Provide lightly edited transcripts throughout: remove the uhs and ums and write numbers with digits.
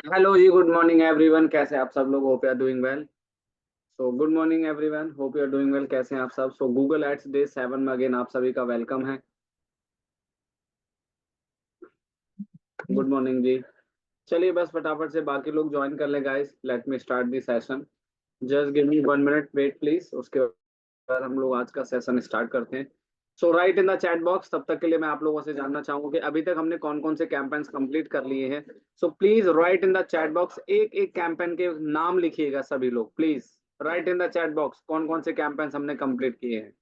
Hello ji, good morning everyone. कैसे हैं आप सब लोग? Hope you are doing well. So good morning everyone, hope you are doing well. कैसे हैं आप सब? सो गूगल एड्स डे 7 में अगेन आप सभी का वेलकम है। Good morning ji. चलिए बस फटाफट से बाकी लोग ज्वाइन कर ले guys. Let me start the session. Just give me 1 minute wait please. उसके बाद हम लोग आज का सेशन स्टार्ट करते हैं। So write in the chat box. तब तक के लिए मैं आप लोगों से जानना चाहूंगा कि अभी तक हमने कौन कौन से कैंपेन्स कंप्लीट कर लिए हैं। So please right in the chat box. एक एक कैंपेन के नाम लिखिएगा सभी लोग please. Right in the chat box कौन कौन से कैंपेन्स हमने कंप्लीट किए हैं।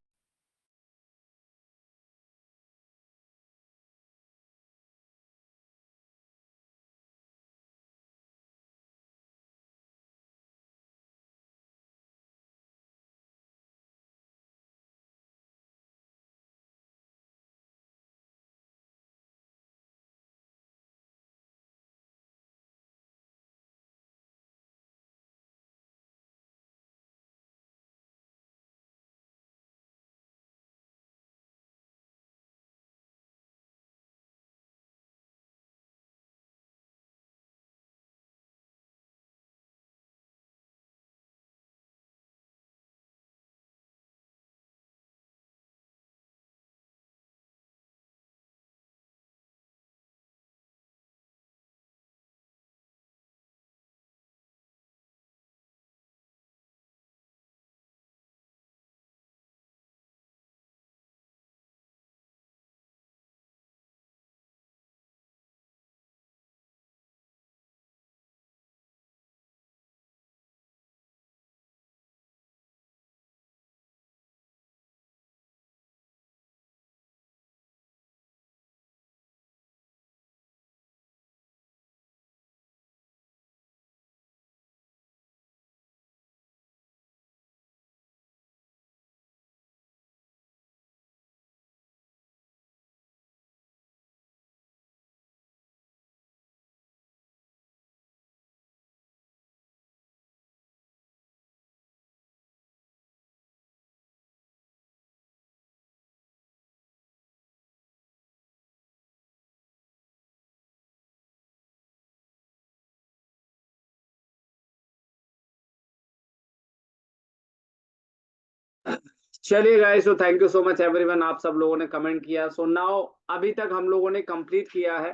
चलिए guys, so thank you so much everyone. आप सब लोगों ने कमेंट किया। सो नाउ अभी तक हम लोगों ने कंप्लीट किया है।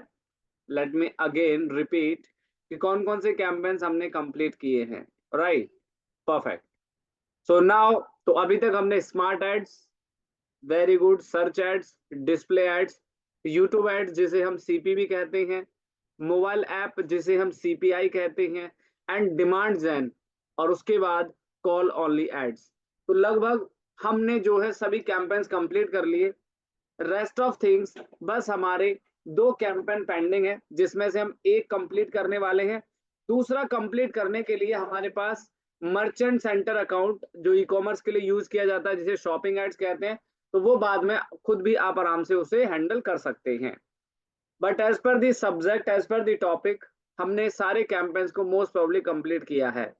लेट मी अगेन रिपीट कि कौन कौन से कैंपेन्स हमने कंप्लीट किए हैं। Right, perfect. सो नाउ तो अभी तक हमने smart ads, very good, search ads, display ads, YouTube ads जिसे हम सीपीवी कहते हैं, मोबाइल ऐप जिसे हम सीपीआई कहते हैं, एंड डिमांड जेन, और उसके बाद कॉल ओनली एड्स। तो लगभग हमने जो है सभी कैंपेन्स कंप्लीट कर लिए। रेस्ट ऑफ थिंग्स, बस हमारे दो कैंपेन पेंडिंग है जिसमें से हम एक कंप्लीट करने वाले हैं। दूसरा कंप्लीट करने के लिए हमारे पास मर्चेंट सेंटर अकाउंट जो ई कॉमर्स के लिए यूज किया जाता है, जिसे शॉपिंग एड्स कहते हैं, तो वो बाद में खुद भी आप आराम से उसे हैंडल कर सकते हैं। But as per the subject, as per the topic, हमने सारे कैंपेन्स को मोस्ट प्रोबेबली कंप्लीट किया है।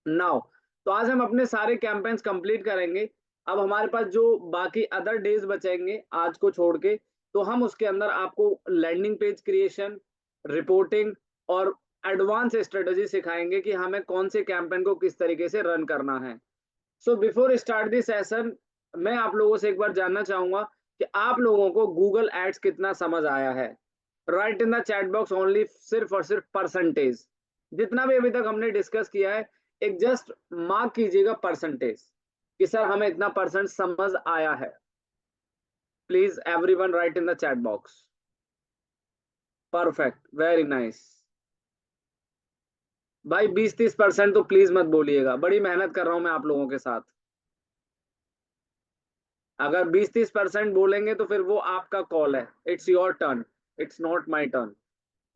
नाउ तो आज हम अपने सारे कैंपेन्स कंप्लीट करेंगे। अब हमारे पास जो बाकी अदर डेज बचेंगे आज को छोड़ के, तो हम उसके अंदर आपको लैंडिंग पेज क्रिएशन, रिपोर्टिंग और एडवांस स्ट्रेटजी सिखाएंगे कि हमें कौन से कैंपेन को किस तरीके से रन करना है। So before start this session, मैं आप लोगों से एक बार जानना चाहूंगा कि आप लोगों को गूगल एड्स कितना समझ आया है। Right in the chat box only, सिर्फ और सिर्फ परसेंटेज। जितना भी अभी तक हमने डिस्कस किया है, एक जस्ट मार्क कीजिएगा परसेंटेज कि सर हमें इतना परसेंट समझ आया है। Please everyone right in the chat box. Perfect, very nice. भाई 20-30% तो प्लीज मत बोलिएगा, बड़ी मेहनत कर रहा हूं मैं आप लोगों के साथ। अगर 20-30% बोलेंगे तो फिर वो आपका कॉल है। It's your turn, it's not my turn.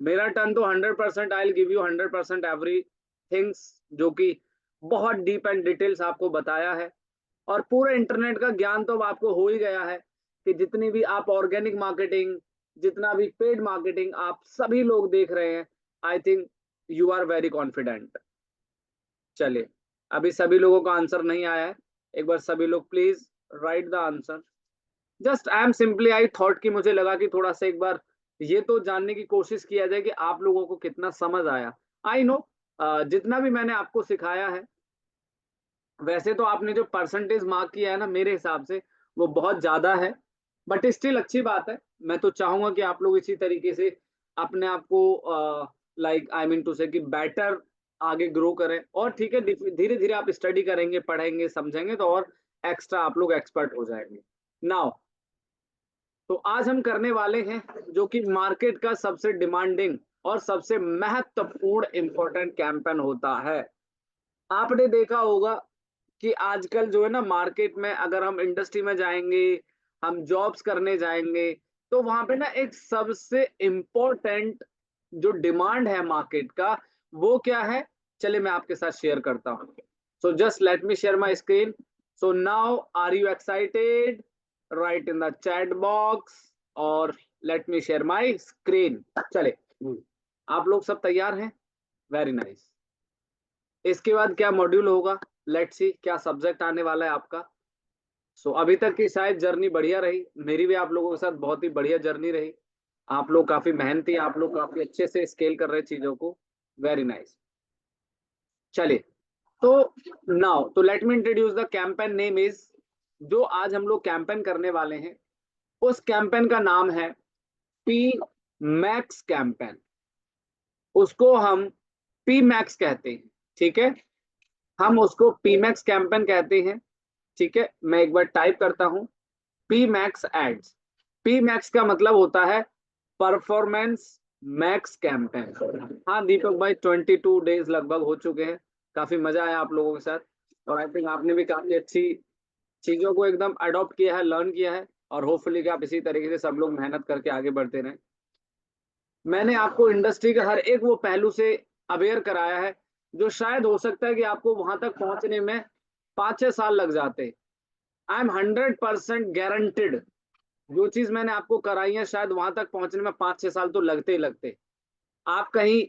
मेरा टर्न तो 100%, I will give you 100% every things, जो कि बहुत डीप एंड डिटेल्स आपको बताया है। और पूरे इंटरनेट का ज्ञान तो अब आपको हो ही गया है कि जितनी भी आप ऑर्गेनिक मार्केटिंग, जितना भी पेड मार्केटिंग आप सभी लोग देख रहे हैं, I think you are very confident. चलिए, अभी सभी लोगों का आंसर नहीं आया है। एक बार सभी लोग please right the answer. Just I am simply, I thought कि मुझे लगा कि थोड़ा सा एक बार ये तो जानने की कोशिश किया जाए कि आप लोगों को कितना समझ आया। आई नो जितना भी मैंने आपको सिखाया है, वैसे तो आपने जो परसेंटेज मार्क किया है ना, मेरे हिसाब से वो बहुत ज्यादा है, बट स्टिल अच्छी बात है। मैं तो चाहूंगा कि आप लोग इसी तरीके से अपने आप को लाइक आई मीन टू से कि बेटर आगे ग्रो करें। और ठीक है, धीरे धीरे आप स्टडी करेंगे, पढ़ेंगे, समझेंगे तो और एक्स्ट्रा आप लोग एक्सपर्ट हो जाएंगे। नाउ तो आज हम करने वाले हैं जो कि मार्केट का सबसे डिमांडिंग और सबसे महत्वपूर्ण इंपॉर्टेंट कैंपेन होता है। आपने देखा होगा कि आजकल जो है ना, मार्केट में अगर हम इंडस्ट्री में जाएंगे, हम जॉब्स करने जाएंगे, तो वहां पे ना एक सबसे इम्पोर्टेंट जो डिमांड है मार्केट का, वो क्या है, चलिए मैं आपके साथ शेयर करता हूँ। So just let me share my screen. So now are you excited? Write in the chat box और let me share my screen. चले, आप लोग सब तैयार हैं? Very nice. इसके बाद क्या मॉड्यूल होगा, लेट्स सी क्या सब्जेक्ट आने वाला है आपका। सो अभी तक की शायद जर्नी बढ़िया रही, मेरी भी आप लोगों के साथ बहुत ही बढ़िया जर्नी रही। आप लोग काफी मेहनती, आप लोग काफी अच्छे से स्केल कर रहे चीजों को। Very nice. चलिए, तो नाउ तो let me introduce the campaign name is, जो आज हम लोग कैंपेन करने वाले हैं, उस कैंपेन का नाम है पी मैक्स कैंपेन। उसको हम पी मैक्स कहते हैं, ठीक है, हम उसको पी मैक्स कैंपेन कहते हैं। ठीक है, मैं एक बार टाइप करता हूं, P max ads. P max का मतलब होता है परफॉर्मेंस मैक्स कैंपेन। हाँ दीपक भाई, 22 डेज लगभग हो चुके हैं, काफी मजा आया आप लोगों के साथ। और आई थिंक आपने भी काफी अच्छी चीजों को एकदम अडॉप्ट किया है, लर्न किया है, और होपफुली कि आप इसी तरीके से सब लोग मेहनत करके आगे बढ़ते रहें। मैंने आपको इंडस्ट्री के हर एक वो पहलू से अवेयर कराया है जो शायद हो सकता है कि आपको वहां तक पहुंचने में 5-6 साल लग जाते। आई एम 100% गारंटेड, जो चीज मैंने आपको कराई है शायद वहां तक पहुंचने में 5-6 साल तो लगते ही लगते। आप कहीं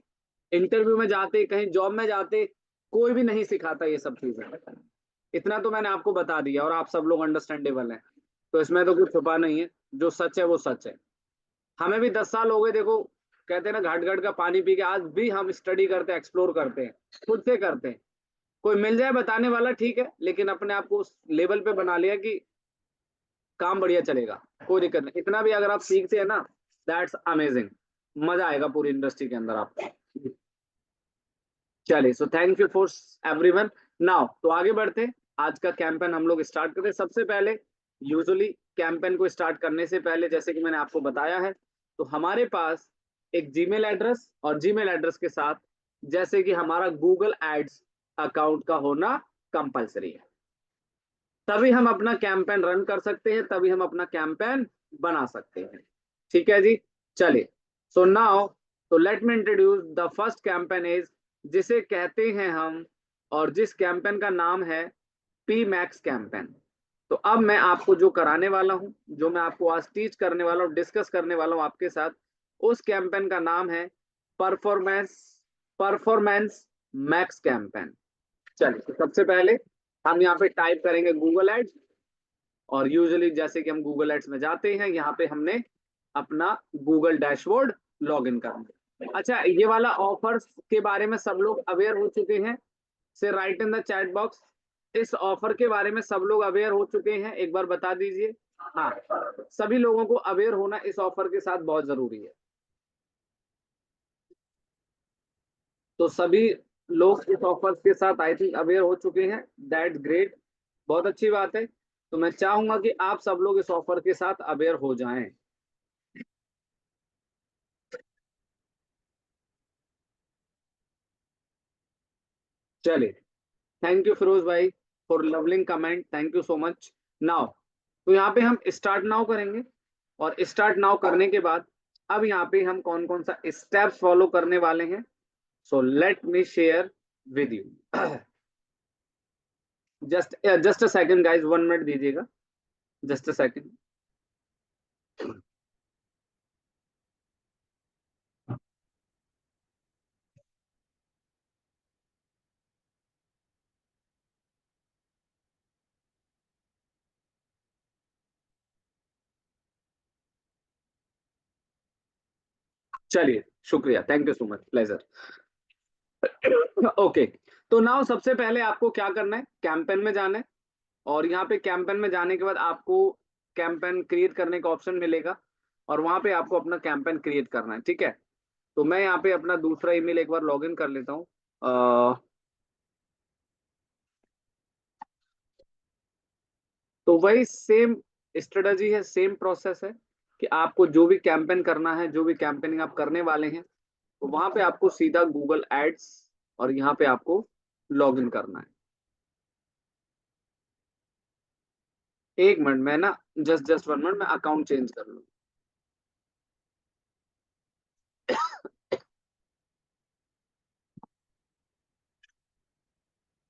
इंटरव्यू में जाते, कहीं जॉब में जाते, कोई भी नहीं सिखाता ये सब चीजें। इतना तो मैंने आपको बता दिया और आप सब लोग अंडरस्टैंडेबल हैं, तो इसमें तो कुछ छुपा नहीं है। जो सच है वो सच है। हमें भी 10 साल हो गए, देखो कहते हैं ना, घाट घाट का पानी पी के आज भी हम स्टडी करते हैं, एक्सप्लोर करते हैं, खुद से करते हैं। कोई मिल जाए बताने वाला ठीक है, लेकिन अपने आप को उस लेवल पे बना लिया कि काम बढ़िया चलेगा, कोई दिक्कत नहीं। इतना भी अगर आप सीखते हैं ना, दैट्स अमेजिंग, मजा आएगा पूरी इंडस्ट्री के अंदर आपको। चलिए, so thank you for everyone. Now तो आगे बढ़ते हैं, आज का कैंपेन हम लोग स्टार्ट करते हैं। सबसे पहले यूजुअली कैंपेन को स्टार्ट करने से पहले, जैसे कि मैंने आपको बताया है, तो हमारे पास एक जीमेल एड्रेस, और जीमेल एड्रेस के साथ जैसे कि हमारा गूगल एड्स अकाउंट का होना कंपलसरी है, तभी हम अपना कैंपेन रन कर सकते हैं, तभी हम अपना कैंपेन बना सकते हैं। ठीक है जी, चलिए। सो नाउ तो let me introduce the first campaign is, जिसे कहते हैं हम, और जिस कैंपेन का नाम है पी मैक्स कैंपेन। तो अब मैं आपको जो कराने वाला हूं, जो मैं आपको आज टीच करने वाला हूं, डिस्कस करने वाला हूं आपके साथ, उस कैंपेन का नाम है परफॉर्मेंस परफॉर्मेंस मैक्स कैंपेन। चलिए, तो सबसे पहले हम यहाँ पे टाइप करेंगे गूगल एड्स, और यूजुअली जैसे कि हम गूगल एड्स में जाते हैं, यहाँ पे हमने अपना गूगल डैशबोर्ड लॉग इन करना है। अच्छा, ये वाला ऑफर्स के बारे में सब लोग अवेयर हो चुके हैं? से right in the chat box, इस ऑफर के बारे में सब लोग अवेयर हो चुके हैं, एक बार बता दीजिए। हाँ, सभी लोगों को अवेयर होना इस ऑफर के साथ बहुत जरूरी है। तो सभी लोग इस ऑफर्स के साथ आई थिंक अवेयर हो चुके हैं, दैट्स ग्रेट, बहुत अच्छी बात है। तो मैं चाहूंगा कि आप सब लोग इस ऑफर के साथ अवेयर हो जाएं। चलिए, थैंक यू फिरोज भाई फॉर लवलिंग comment, thank you so much. Now तो यहाँ पे हम स्टार्ट नाउ करेंगे, और स्टार्ट नाउ करने के बाद अब यहाँ पे हम कौन कौन सा स्टेप्स फॉलो करने वाले हैं, so let me share with you. Just a second guys, 1 minute दीजिएगा, जस्ट अ सेकंड। चलिए, शुक्रिया, thank you so much, pleasure. Okay, तो नाउ सबसे पहले आपको क्या करना है, कैंपेन में जाना है। और यहाँ पे कैंपेन में जाने के बाद आपको कैंपेन क्रिएट करने का ऑप्शन मिलेगा, और वहां पे आपको अपना कैंपेन क्रिएट करना है, ठीक है। तो मैं यहाँ पे अपना दूसरा ईमेल एक बार लॉगिन कर लेता हूँ। तो वही सेम स्ट्रेटजी है, सेम प्रोसेस है, कि आपको जो भी कैंपेन करना है, जो भी कैंपेनिंग आप करने वाले हैं, तो वहां पे आपको सीधा गूगल एड्स और यहाँ पे आपको लॉगिन करना है। एक मिनट में ना, जस्ट 1 मिनट में अकाउंट चेंज कर लूँ।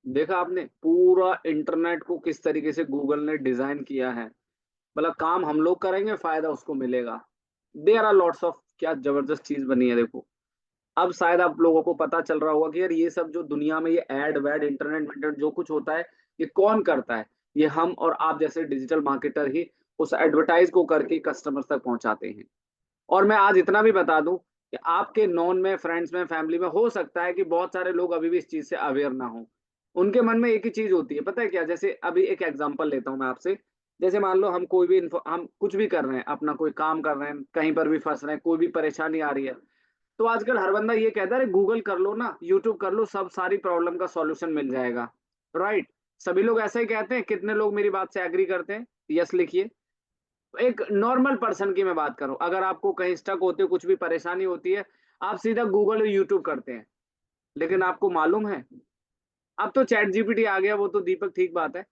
देखा आपने पूरा इंटरनेट को किस तरीके से गूगल ने डिजाइन किया है। मतलब काम हम लोग करेंगे, फायदा उसको मिलेगा। देयर आर लॉट्स ऑफ, क्या जबरदस्त चीज बनी है देखो। अब शायद आप लोगों को पता चल रहा होगा कि यार ये सब जो दुनिया में ये एड वैड इंटरनेट इंटरनेट जो कुछ होता है, ये कौन करता है। ये हम और आप जैसे डिजिटल मार्केटर ही उस एडवर्टाइज को करके कस्टमर्स तक पहुंचाते हैं। और मैं आज इतना भी बता दूं कि आपके नॉन में, फ्रेंड्स में, फैमिली में हो सकता है कि बहुत सारे लोग अभी भी इस चीज से अवेयर ना हो। उनके मन में एक ही चीज होती है, पता है क्या, जैसे अभी एक एग्जांपल लेता हूं मैं आपसे। जैसे मान लो हम कोई भी हम कुछ भी कर रहे हैं, अपना कोई काम कर रहे हैं, कहीं पर भी फंस रहे हैं, कोई भी परेशानी आ रही है, तो आजकल हर बंदा ये कहता है गूगल कर लो ना, यूट्यूब कर लो, सब सारी प्रॉब्लम का सॉल्यूशन मिल जाएगा। राइट। सभी लोग ऐसा ही कहते हैं, कितने लोग मेरी बात से एग्री करते हैं, यस लिखिए। एक नॉर्मल पर्सन की मैं बात करूं, अगर आपको कहीं स्टक होते हो, कुछ भी परेशानी होती है, आप सीधा गूगल और यूट्यूब करते हैं। लेकिन आपको मालूम है, अब तो चैट जीपीटी आ गया, वो तो दीपक ठीक बात है।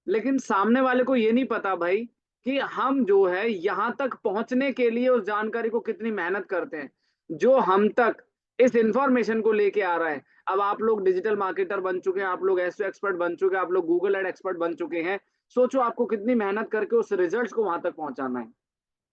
लेकिन सामने वाले को ये नहीं पता भाई, कि हम जो है यहां तक पहुंचने के लिए उस जानकारी को कितनी मेहनत करते हैं, जो हम तक इस इंफॉर्मेशन को लेके आ रहा है। अब आप लोग डिजिटल मार्केटर बन चुके हैं, आप लोग एसईओ एक्सपर्ट बन चुके हैं, आप लोग गूगल एड एक्सपर्ट बन चुके हैं। सोचो आपको कितनी मेहनत करके उस रिजल्ट्स को वहां तक पहुंचाना है।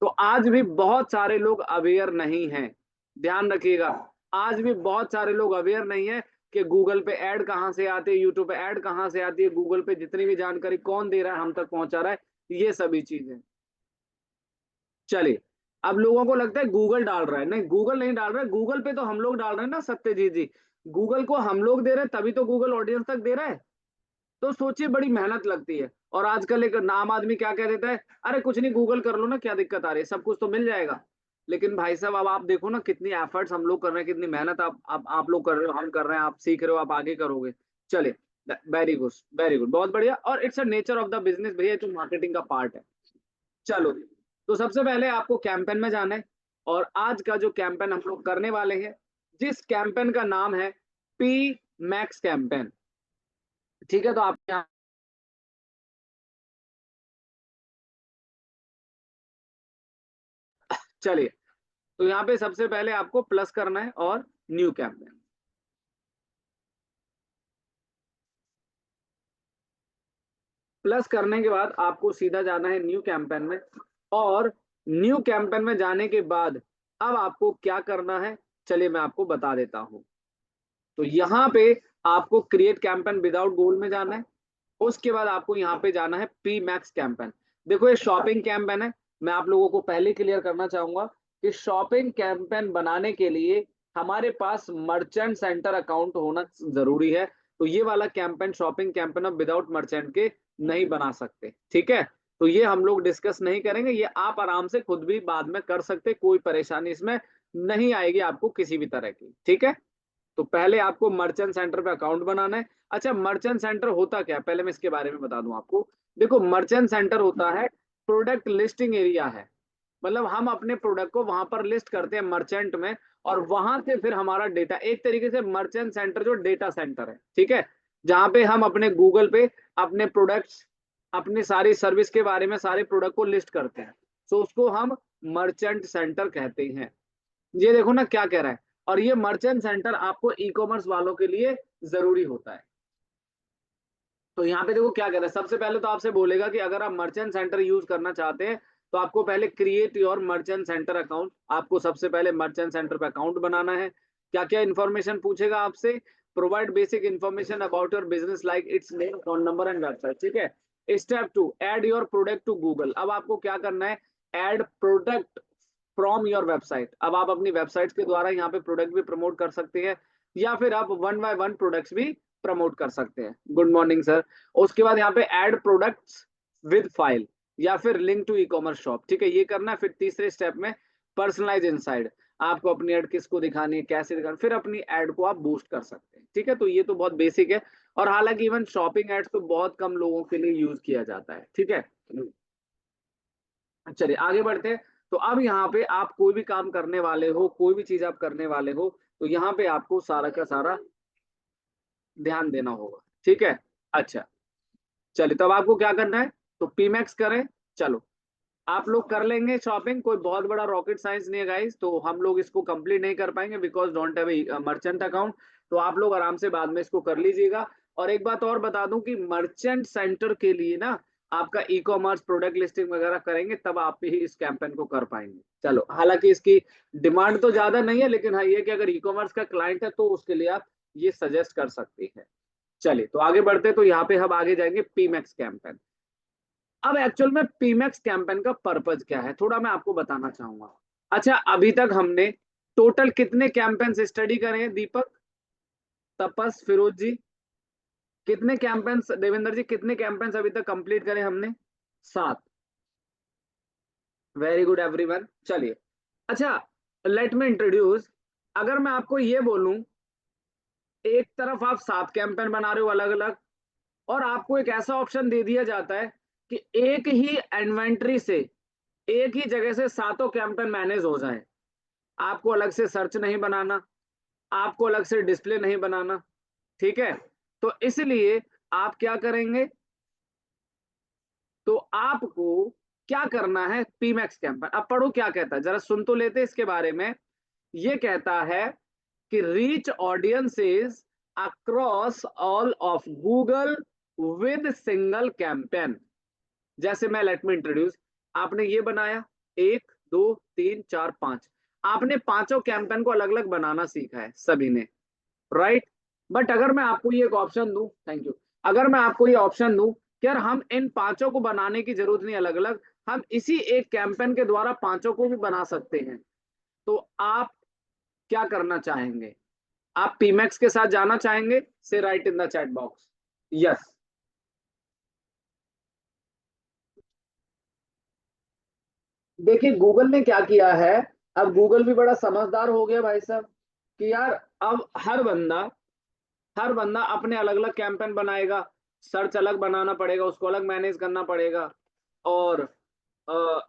तो आज भी बहुत सारे लोग अवेयर नहीं हैं, ध्यान रखिएगा। आज भी बहुत सारे लोग अवेयर नहीं है कि गूगल पे ऐड कहाँ से आती है, यूट्यूब पे ऐड कहाँ से आती है, गूगल पे जितनी भी जानकारी कौन दे रहा है, हम तक पहुंचा रहा है, ये सभी चीजें। चलिए, अब लोगों को लगता है गूगल डाल रहा है, नहीं गूगल नहीं डाल रहा है, गूगल पे तो हम लोग डाल रहे हैं ना सत्यजीत जी। गूगल को हम लोग दे रहे हैं, तभी तो गूगल ऑडियंस तक दे रहा है। तो सोचिए, बड़ी मेहनत लगती है। और आजकल एक नाम आदमी क्या कह देता है, अरे कुछ नहीं, गूगल कर लो ना, क्या दिक्कत आ रही है, सब कुछ तो मिल जाएगा। लेकिन भाई साहब, अब आप देखो ना, कितनी एफर्ट्स हम लोग कर रहे हैं, कितनी मेहनत आप लोग कर रहे हो, हम कर रहे हैं, आप सीख रहे हो, आप आगे करोगे। चलिए, वेरी गुड, वेरी गुड, बहुत बढ़िया। और it's a nature of the business भैया, जो मार्केटिंग का पार्ट है। चलो, तो सबसे पहले आपको कैंपेन में जाना है। और आज का जो कैंपेन हम लोग करने वाले हैं, जिस कैंपेन का नाम है पी मैक्स कैंपेन। ठीक है, तो आप यहाँ, चलिए, तो यहाँ पे सबसे पहले आपको प्लस करना है और न्यू कैंपेन। प्लस करने के बाद आपको सीधा जाना है न्यू कैंपेन में। और न्यू कैंपेन में जाने के बाद अब आपको क्या करना है, चलिए मैं आपको बता देता हूं। तो यहाँ पे आपको क्रिएट कैंपेन विदाउट गोल में जाना है। उसके बाद आपको यहाँ पे जाना है पी मैक्स कैंपेन। देखो, ये शॉपिंग कैंपेन है। मैं आप लोगों को पहले क्लियर करना चाहूंगा कि शॉपिंग कैंपेन बनाने के लिए हमारे पास मर्चेंट सेंटर अकाउंट होना जरूरी है। तो ये वाला कैंपेन, शॉपिंग कैंपेन, अब विदाउट मर्चेंट के नहीं बना सकते, ठीक है। तो ये हम लोग डिस्कस नहीं करेंगे, ये आप आराम से खुद भी बाद में कर सकते, कोई परेशानी इसमें नहीं आएगी आपको किसी भी तरह की, ठीक है। तो पहले आपको मर्चेंट सेंटर पे अकाउंट बनाना है। अच्छा, मर्चेंट सेंटर होता क्या है, पहले मैं इसके बारे में बता दूं आपको। देखो, मर्चेंट सेंटर होता है, प्रोडक्ट लिस्टिंग एरिया है। मतलब हम अपने प्रोडक्ट को वहां पर लिस्ट करते हैं मर्चेंट में, और वहां से फिर हमारा डेटा, एक तरीके से मर्चेंट सेंटर जो डेटा सेंटर है, ठीक है, जहां पे हम अपने गूगल पे अपने प्रोडक्ट्स, अपनी सारी सर्विस के बारे में, सारे प्रोडक्ट को लिस्ट करते हैं। तो उसको हम मर्चेंट सेंटर कहते हैं। ये देखो ना क्या कह रहा है। और ये मर्चेंट सेंटर आपको ई कॉमर्स वालों के लिए जरूरी होता है। तो यहाँ पे देखो क्या कह रहा है, सबसे पहले तो आपसे बोलेगा कि अगर आप मर्चेंट सेंटर यूज करना चाहते हैं, तो आपको पहले create your Merchant Center account, आपको सबसे पहले मर्चेंट सेंटर पे अकाउंट बनाना है। क्या क्या इन्फॉर्मेशन पूछेगा आपसे, provide basic information about your business like its name, phone number and website, ठीक है। Step 2, add your product to Google. अब आपको क्या करना है, add product from your website. अब आप अपनी वेबसाइट के द्वारा यहाँ पे प्रोडक्ट भी प्रमोट कर सकते हैं, या फिर आप 1 बाय 1 प्रोडक्ट्स भी प्रमोट कर सकते हैं। Good morning sir. उसके बाद यहाँ पे ऐड प्रोडक्ट्स विद फाइल या फिर link to ecommerce shop, ठीक है, ये करना है। फिर तीसरे स्टेप में पर्सनलाइज इनसाइड, आपको अपनी एड किसको दिखानी है, कैसे दिखानी, फिर अपनी एड को आप बूस्ट कर सकते हैं, ठीक है। तो ये तो बहुत बेसिक है, और हालांकि इवन शॉपिंग एड्स तो बहुत कम लोगों के लिए यूज किया जाता है, ठीक है। चलिए आगे बढ़ते हैं। तो अब यहाँ पे आप कोई भी काम करने वाले हो, कोई भी चीज आप करने वाले हो, तो यहाँ पे आपको सारा का सारा ध्यान देना होगा, ठीक है। अच्छा, चलिए तब आपको क्या करना है, तो पीमैक्स करें। चलो आप लोग कर लेंगे शॉपिंग, कोई बहुत बड़ा रॉकेट साइंस नहीं है गाइस, तो हम लोग इसको कंप्लीट नहीं कर पाएंगे because don't have merchant account. तो आप लोग आराम से बाद में इसको कर लीजिएगा। और एक बात और बता दूं कि मर्चेंट सेंटर के लिए ना आपका ई कॉमर्स प्रोडक्ट लिस्टिंग वगैरह करेंगे तब आप ही इस कैंपेन को कर पाएंगे। चलो हालांकि इसकी डिमांड तो ज्यादा नहीं है, लेकिन हाँ ये कि अगर ई कॉमर्स का क्लाइंट है तो उसके लिए आप ये सजेस्ट कर सकते हैं। चलिए तो आगे बढ़ते, तो यहाँ पे हम आगे जाएंगे पीमैक्स कैंपेन। अब एक्चुअल में पीमैक्स कैंपेन का पर्पज क्या है, थोड़ा मैं आपको बताना चाहूंगा। अच्छा, अभी तक हमने टोटल कितने कैंपेन्स स्टडी करे हैं दीपक, तपस, फिरोज जी? कितने कैंपेन्स, देवेंद्र जी कितने कैंपेन्स अभी तक कंप्लीट करे हमने? 7। Very good everyone. चलिए अच्छा, लेट मी इंट्रोड्यूस। अगर मैं आपको ये बोलूं, एक तरफ आप 7 कैंपेन बना रहे हो अलग अलग, और आपको एक ऐसा ऑप्शन दे दिया जाता है कि एक ही इन्वेंट्री से, एक ही जगह से सातों कैंपेन मैनेज हो जाए। आपको अलग से सर्च नहीं बनाना, आपको अलग से डिस्प्ले नहीं बनाना, ठीक है। तो इसलिए आप क्या करेंगे, तो आपको क्या करना है, पीमैक्स कैंपेन। अब पढ़ो क्या कहता है, जरा सुन तो लेते इसके बारे में। ये कहता है कि reach audiences across all of Google with single campaign. जैसे मैं, लेट मी इंट्रोड्यूस, आपने ये बनाया 1 2 3 4 5, आपने पांचों कैंपेन को अलग अलग बनाना सीखा है सभी ने, राइट। बट अगर मैं आपको ये एक ऑप्शन दूं, थैंक यू, अगर मैं आपको ये ऑप्शन दूं कि यार हम इन पांचों को बनाने की जरूरत नहीं अलग अलग, हम इसी एक कैंपेन के द्वारा पांचों को भी बना सकते हैं, तो आप क्या करना चाहेंगे? आप पीमैक्स के साथ जाना चाहेंगे? से right in the chat box yes. देखिए गूगल ने क्या किया है, अब गूगल भी बड़ा समझदार हो गया भाई साहब, कि यार अब हर बंदा अपने अलग अलग कैंपेन बनाएगा, सर्च अलग बनाना पड़ेगा, उसको अलग मैनेज करना पड़ेगा, और अ,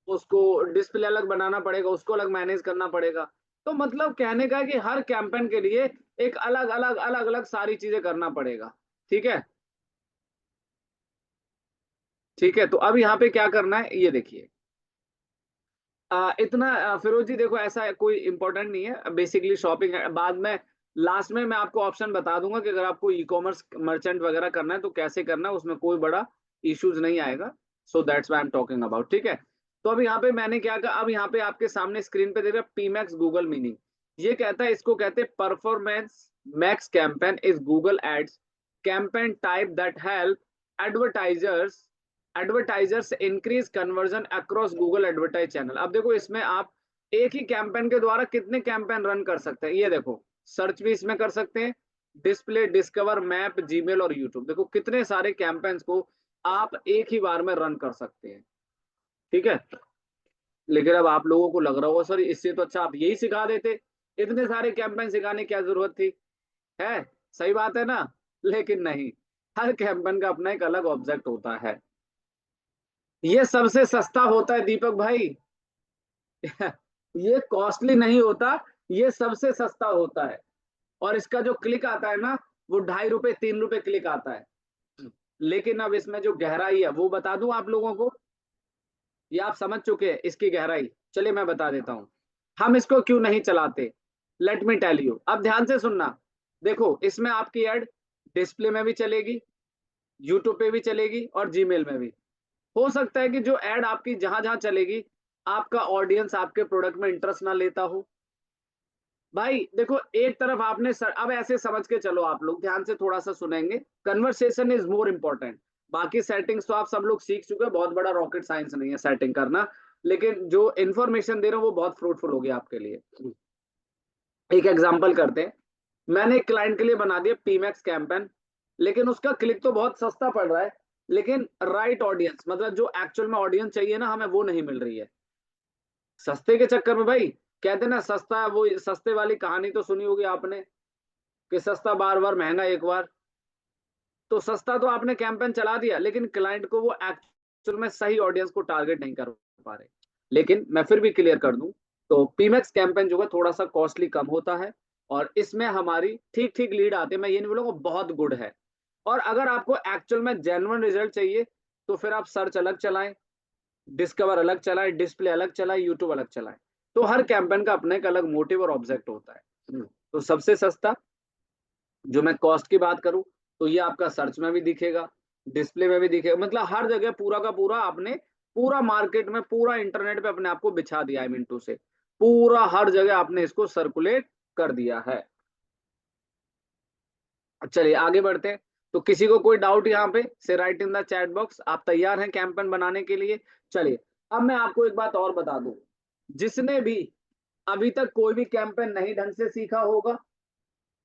उसको डिस्प्ले अलग बनाना पड़ेगा, उसको अलग मैनेज करना पड़ेगा। तो मतलब कहने का है कि हर कैंपेन के लिए एक अलग अलग सारी चीजें करना पड़ेगा, ठीक है। ठीक है, तो अब यहाँ पे क्या करना है ये देखिए। इतना फिरोज जी देखो, ऐसा है, कोई इंपॉर्टेंट नहीं है, बेसिकली शॉपिंग है। बाद में लास्ट में मैं आपको ऑप्शन बता दूंगा कि अगर आपको ई कॉमर्स मर्चेंट वगैरह करना है तो कैसे करना है, उसमें कोई बड़ा इश्यूज नहीं आएगा। So that's why I am talking about, ठीक है। तो अब यहाँ पे मैंने क्या कहा, अब यहाँ पे आपके सामने स्क्रीन पे देख रहे पीमैक्स गूगल मीनिंग। ये कहता है, इसको कहते हैं performance max campaign is Google ads campaign type that help advertisers advertisers increase conversion across Google advertise channel. अब देखो इसमें आप एक ही कैंपेन के द्वारा कितने कैंपेन रन कर सकते हैं, ये देखो, सर्च भी इसमें कर सकते हैं, डिस्प्ले, डिस्कवर, मैप, जीमेल और यूट्यूब, देखो कितने सारे कैंपेन्स को आप एक ही बार में रन कर सकते हैं, ठीक है। लेकिन अब आप लोगों को लग रहा होगा सर इससे तो अच्छा आप यही सिखा देते, इतने सारे कैंपेन सिखाने की क्या जरूरत थी, है सही बात है ना। लेकिन नहीं, हर कैंपेन का अपना एक अलग ऑब्जेक्ट होता है। ये सबसे सस्ता होता है दीपक भाई। ये कॉस्टली नहीं होता, ये सबसे सस्ता होता है। और इसका जो क्लिक आता है ना, वो 2.5 रुपए 3 रुपए क्लिक आता है। लेकिन अब इसमें जो गहराई है वो बता दूं आप लोगों को, ये आप समझ चुके हैं इसकी गहराई। चलिए मैं बता देता हूं हम इसको क्यों नहीं चलाते। लेट मी टेल यू, अब ध्यान से सुनना। देखो इसमें आपकी एड डिस्प्ले में भी चलेगी, यूट्यूब पे भी चलेगी, और जीमेल में भी। हो सकता है कि जो एड आपकी जहां जहां चलेगी, आपका ऑडियंस आपके प्रोडक्ट में इंटरेस्ट ना लेता हो। भाई देखो एक तरफ आपने अब ऐसे समझ के चलो, आप लोग ध्यान से थोड़ा सा सुनेंगे, कन्वर्सेशन इज मोर इंपॉर्टेंट। बाकी सेटिंग्स तो आप सब लोग सीख चुके हैं, बहुत बड़ा रॉकेट साइंस नहीं है सेटिंग करना। लेकिन जो इंफॉर्मेशन दे रहा हूँ वो बहुत फ्रूटफुल होगी आपके लिए। एक एग्जांपल करते हैं, मैंने एक क्लाइंट के लिए बना दिया पीमैक्स कैंपेन, लेकिन उसका क्लिक तो बहुत सस्ता पड़ रहा है, लेकिन राइट ऑडियंस, मतलब जो एक्चुअल में ऑडियंस चाहिए ना हमें, वो नहीं मिल रही है। सस्ते के चक्कर में भाई, कहते ना सस्ता, वो सस्ते वाली कहानी तो सुनी होगी आपने कि सस्ता बार बार महंगा एक बार। तो सस्ता तो आपने कैंपेन चला दिया, लेकिन क्लाइंट को वो एक्चुअल में सही ऑडियंस को टारगेट नहीं कर पा रहे। लेकिन मैं फिर भी क्लियर कर दूं, तो पीमैक्स कैंपेन जो है थोड़ा सा कॉस्टली कम होता है, और इसमें हमारी ठीक ठीक लीड आते हैं, मैं ये नहीं बोलूंगा बहुत गुड है। और अगर आपको एक्चुअल में जेन्युइन रिजल्ट चाहिए, तो फिर आप सर्च अलग चलाएं, डिस्कवर अलग चलाएं, डिस्प्ले अलग चलाएं, यूट्यूब अलग चलाएं। तो हर कैंपेन का अपना एक अलग मोटिव और ऑब्जेक्ट होता है। तो सबसे सस्ता, जो मैं कॉस्ट की बात करूं, तो ये आपका सर्च में भी दिखेगा, डिस्प्ले में भी दिखेगा, मतलब हर जगह पूरा का पूरा आपने, पूरा मार्केट में, पूरा इंटरनेट पे अपने आप को बिछा दिया है मिंटू से, पूरा हर जगह आपने इसको सर्कुलेट कर दिया है। चलिए आगे बढ़ते हैं। तो किसी को कोई डाउट यहाँ पे से right in the chat box, आप तैयार हैं कैंपेन बनाने के लिए? चलिए, अब मैं आपको एक बात और बता दूं, जिसने भी अभी तक कोई भी कैंपेन नहीं ढंग से सीखा होगा,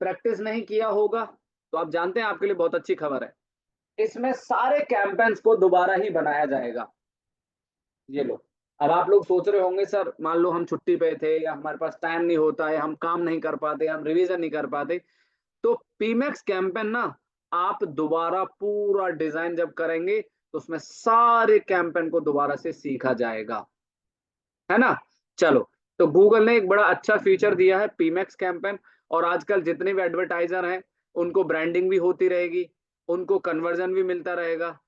प्रैक्टिस नहीं किया होगा, तो आप जानते हैं आपके लिए बहुत अच्छी खबर है, इसमें सारे कैंपेन्स को दोबारा ही बनाया जाएगा। ये लो, अब आप लोग सोच रहे होंगे सर, मान लो हम छुट्टी पे थे, या हमारे पास टाइम नहीं होता है, हम काम नहीं कर पाते, हम रिवीजन नहीं कर पाते, तो पीमैक्स कैंपेन ना आप दोबारा पूरा डिजाइन जब करेंगे, तो उसमें सारे कैंपेन को दोबारा से सीखा जाएगा, है ना? चलो, तो गूगल ने एक बड़ा अच्छा फीचर दिया है पीमैक्स कैंपेन, और आजकल जितने भी एडवर्टाइजर हैं, उनको ब्रांडिंग भी होती रहेगी, उनको कन्वर्जन भी मिलता रहेगा।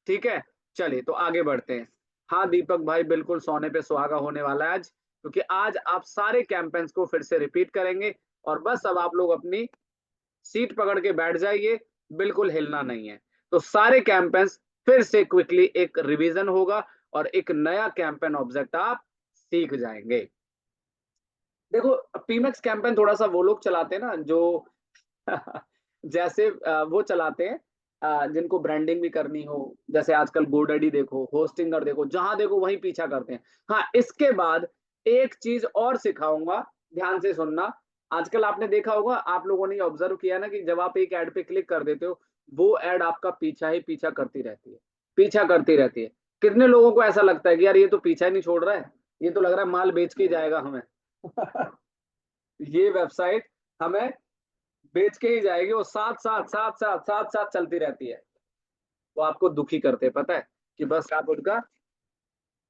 ठीक है, चलिए तो आगे बढ़ते हैं। हाँ दीपक भाई, बिल्कुल सोने पे सुहागा होने वाला है आज, क्योंकि आज आप सारे कैंपेन्स को फिर से रिपीट करेंगे, और बस अब आप लोग अपनी सीट पकड़ के बैठ जाइए, बिल्कुल हिलना नहीं है। तो सारे कैंपेन्स फिर से क्विकली एक रिवीजन होगा, और एक नया कैंपेन ऑब्जेक्ट आप सीख जाएंगे। देखो, पीमैक्स कैंपेन थोड़ा सा वो लोग चलाते हैं ना जो जैसे वो चलाते हैं जिनको ब्रांडिंग भी करनी हो, जैसे आजकल गोडैडी देखो, होस्टिंगर देखो, जहां देखो वहीं पीछा करते हैं। हाँ, इसके बाद एक चीज और सिखाऊंगा, ध्यान से सुनना। आजकल आपने देखा होगा, आप लोगों ने ऑब्जर्व किया ना, कि जब आप एक ऐड पे क्लिक कर देते हो, वो ऐड आपका पीछा ही पीछा करती रहती है, पीछा करती रहती है। कितने लोगों को ऐसा लगता है कि यार ये तो पीछा ही नहीं छोड़ रहा है, ये तो लग रहा है माल बेच के ही जाएगा हमें। ये वेबसाइट हमें बेच के ही जाएगी, वो साथ साथ साथ साथ साथ साथ चलती रहती है। वो आपको दुखी करते हैं, पता है, कि बस आप उनका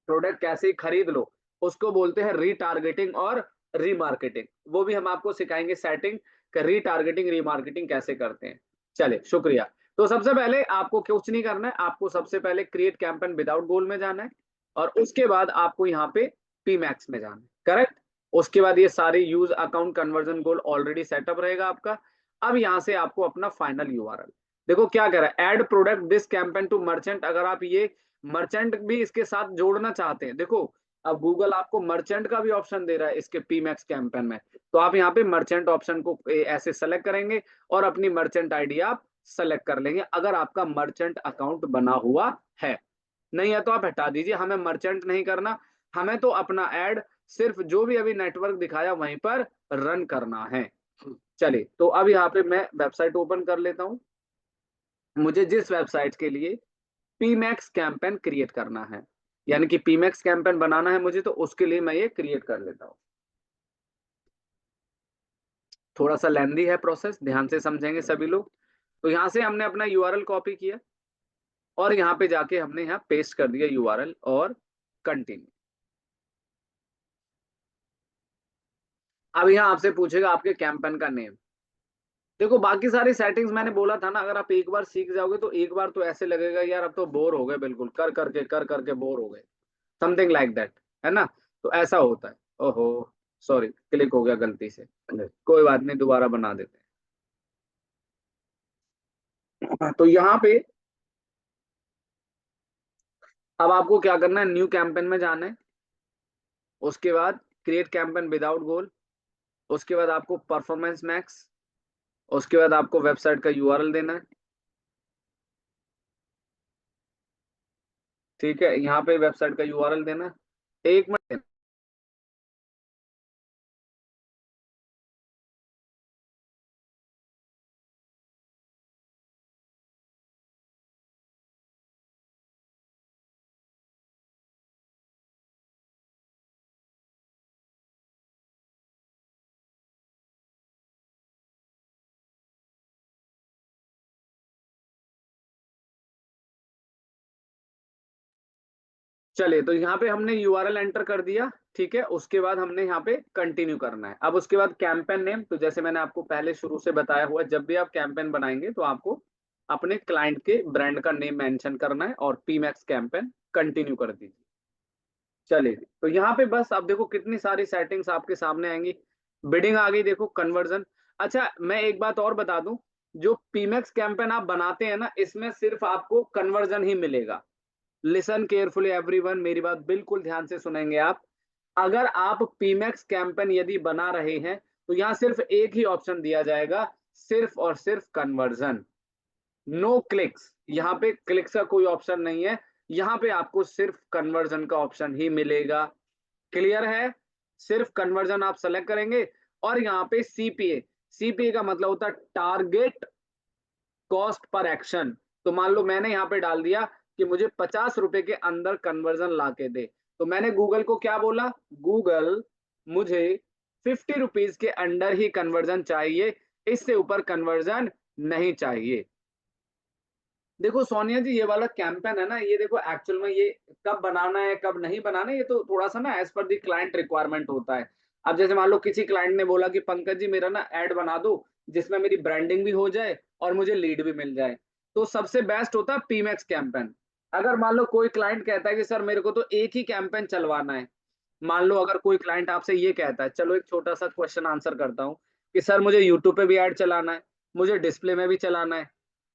प्रोडक्ट कैसे ही खरीद लो। उसको बोलते हैं रीटारगेटिंग और रीमार्केटिंग, वो भी हम आपको सिखाएंगे सेटिंग, रीटारगेटिंग रीमार्केटिंग कैसे करते हैं। चलिए, शुक्रिया। तो सबसे पहले आपको कुछ नहीं करना है, आपको सबसे पहले क्रिएट कैंपेन विदाउट गोल में जाना है, और उसके बाद आपको यहाँ पे पीमैक्स में जाना है, करेक्ट। उसके बाद ये सारे यूज अकाउंट कन्वर्जन गोल ऑलरेडी सेटअप रहेगा आपका। अब यहाँ से आपको अपना फाइनल यूआरएल, देखो क्या कह रहा है, add product this campaign to merchant. अगर आप ये मर्चेंट भी इसके साथ जोड़ना चाहते हैं, देखो अब गूगल आपको मर्चेंट का भी ऑप्शन दे रहा है इसके पीमैक्स कैंपेन में, तो आप यहाँ पे मर्चेंट ऑप्शन को ऐसे सेलेक्ट करेंगे, और अपनी मर्चेंट आईडी आप सेलेक्ट कर लेंगे, अगर आपका मर्चेंट अकाउंट बना हुआ है। नहीं है तो आप हटा दीजिए, हमें मर्चेंट नहीं करना, हमें तो अपना एड सिर्फ जो भी अभी नेटवर्क दिखाया वहीं पर रन करना है। चलिए, तो अब यहाँ पे मैं वेबसाइट ओपन कर लेता हूँ, मुझे जिस वेबसाइट के लिए पीमैक्स कैंपेन क्रिएट करना है, यानी कि पीमैक्स कैंपेन बनाना है मुझे, तो उसके लिए मैं ये क्रिएट कर लेता हूँ। थोड़ा सा लेंदी है प्रोसेस, ध्यान से समझेंगे सभी लोग। तो यहाँ से हमने अपना यूआरएल कॉपी किया, और यहाँ पे जाके हमने यहाँ पेस्ट कर दिया यूआरएल, और कंटिन्यू। अब यहाँ आपसे पूछेगा आपके कैंपेन का नेम। देखो, बाकी सारी सेटिंग्स मैंने बोला था ना, अगर आप एक बार सीख जाओगे, तो एक बार तो ऐसे लगेगा यार अब तो बोर हो गए, बिल्कुल कर करके बोर हो गए, समथिंग लाइक दैट, है ना? तो ऐसा होता है। ओहो, सॉरी, क्लिक हो गया गलती से, कोई बात नहीं, दोबारा बना देते हैं। तो यहाँ पे अब आपको क्या करना है, न्यू कैंपेन में जाना है, उसके बाद क्रिएट कैंपेन विदाउट गोल, उसके बाद आपको परफॉर्मेंस मैक्स, उसके बाद आपको वेबसाइट का यूआरएल देना है। ठीक है, यहाँ पे वेबसाइट का यूआरएल देना है, एक मिनट। चलिए, तो यहाँ पे हमने यूआरएल एंटर कर दिया, ठीक है। उसके बाद हमने यहाँ पे कंटिन्यू करना है। अब उसके बाद कैंपेन नेम, तो जैसे मैंने आपको पहले शुरू से बताया हुआ है, जब भी आप कैंपेन बनाएंगे तो आपको अपने क्लाइंट के ब्रांड का नेम मेंशन करना है और पीमैक्स कैंपेन कंटिन्यू कर दीजिए। चलिए, तो यहाँ पे बस अब देखो कितनी सारी सेटिंग्स आपके सामने आएंगी। बिडिंग आ गई, देखो कन्वर्जन। अच्छा, मैं एक बात और बता दूं, जो पीमैक्स कैंपेन आप बनाते हैं ना, इसमें सिर्फ आपको कन्वर्जन ही मिलेगा। लिसन केयरफुली एवरीवन, मेरी बात बिल्कुल ध्यान से सुनेंगे आप। अगर आप पीमैक्स कैंपेन यदि बना रहे हैं तो यहाँ सिर्फ एक ही ऑप्शन दिया जाएगा, सिर्फ और सिर्फ कन्वर्जन। नो क्लिक्स, यहाँ पे क्लिक्स का कोई ऑप्शन नहीं है। यहाँ पे आपको सिर्फ कन्वर्जन का ऑप्शन ही मिलेगा। क्लियर है? सिर्फ कन्वर्जन आप सेलेक्ट करेंगे। और यहाँ पे सीपीए, सीपीए का मतलब होता है टारगेट कॉस्ट पर एक्शन। तो मान लो मैंने यहाँ पे डाल दिया कि मुझे 50 रुपए के अंदर कन्वर्जन ला के दे, तो मैंने गूगल को क्या बोला, गूगल मुझे 50 रुपीज के अंडर ही कन्वर्जन चाहिए, इससे ऊपर कन्वर्जन नहीं चाहिए। देखो सोनिया जी, ये वाला कैंपेन है ना, ये देखो एक्चुअल में ये कब बनाना है कब नहीं बनाना है, ये तो थोड़ा सा ना एज पर दी क्लाइंट रिक्वायरमेंट होता है। अब जैसे मान लो किसी क्लाइंट ने बोला कि पंकज जी मेरा ना ऐड बना दो जिसमें मेरी ब्रांडिंग भी हो जाए और मुझे लीड भी मिल जाए, तो सबसे बेस्ट होता है पीमैक्स कैंपेन। अगर मान लो कोई क्लाइंट कहता है कि सर मेरे को तो एक ही कैंपेन चलवाना है, मान लो अगर कोई क्लाइंट आपसे ये कहता है, चलो एक छोटा सा क्वेश्चन आंसर करता हूँ कि सर मुझे यूट्यूब पे भी ऐड चलाना है, मुझे डिस्प्ले में भी चलाना है,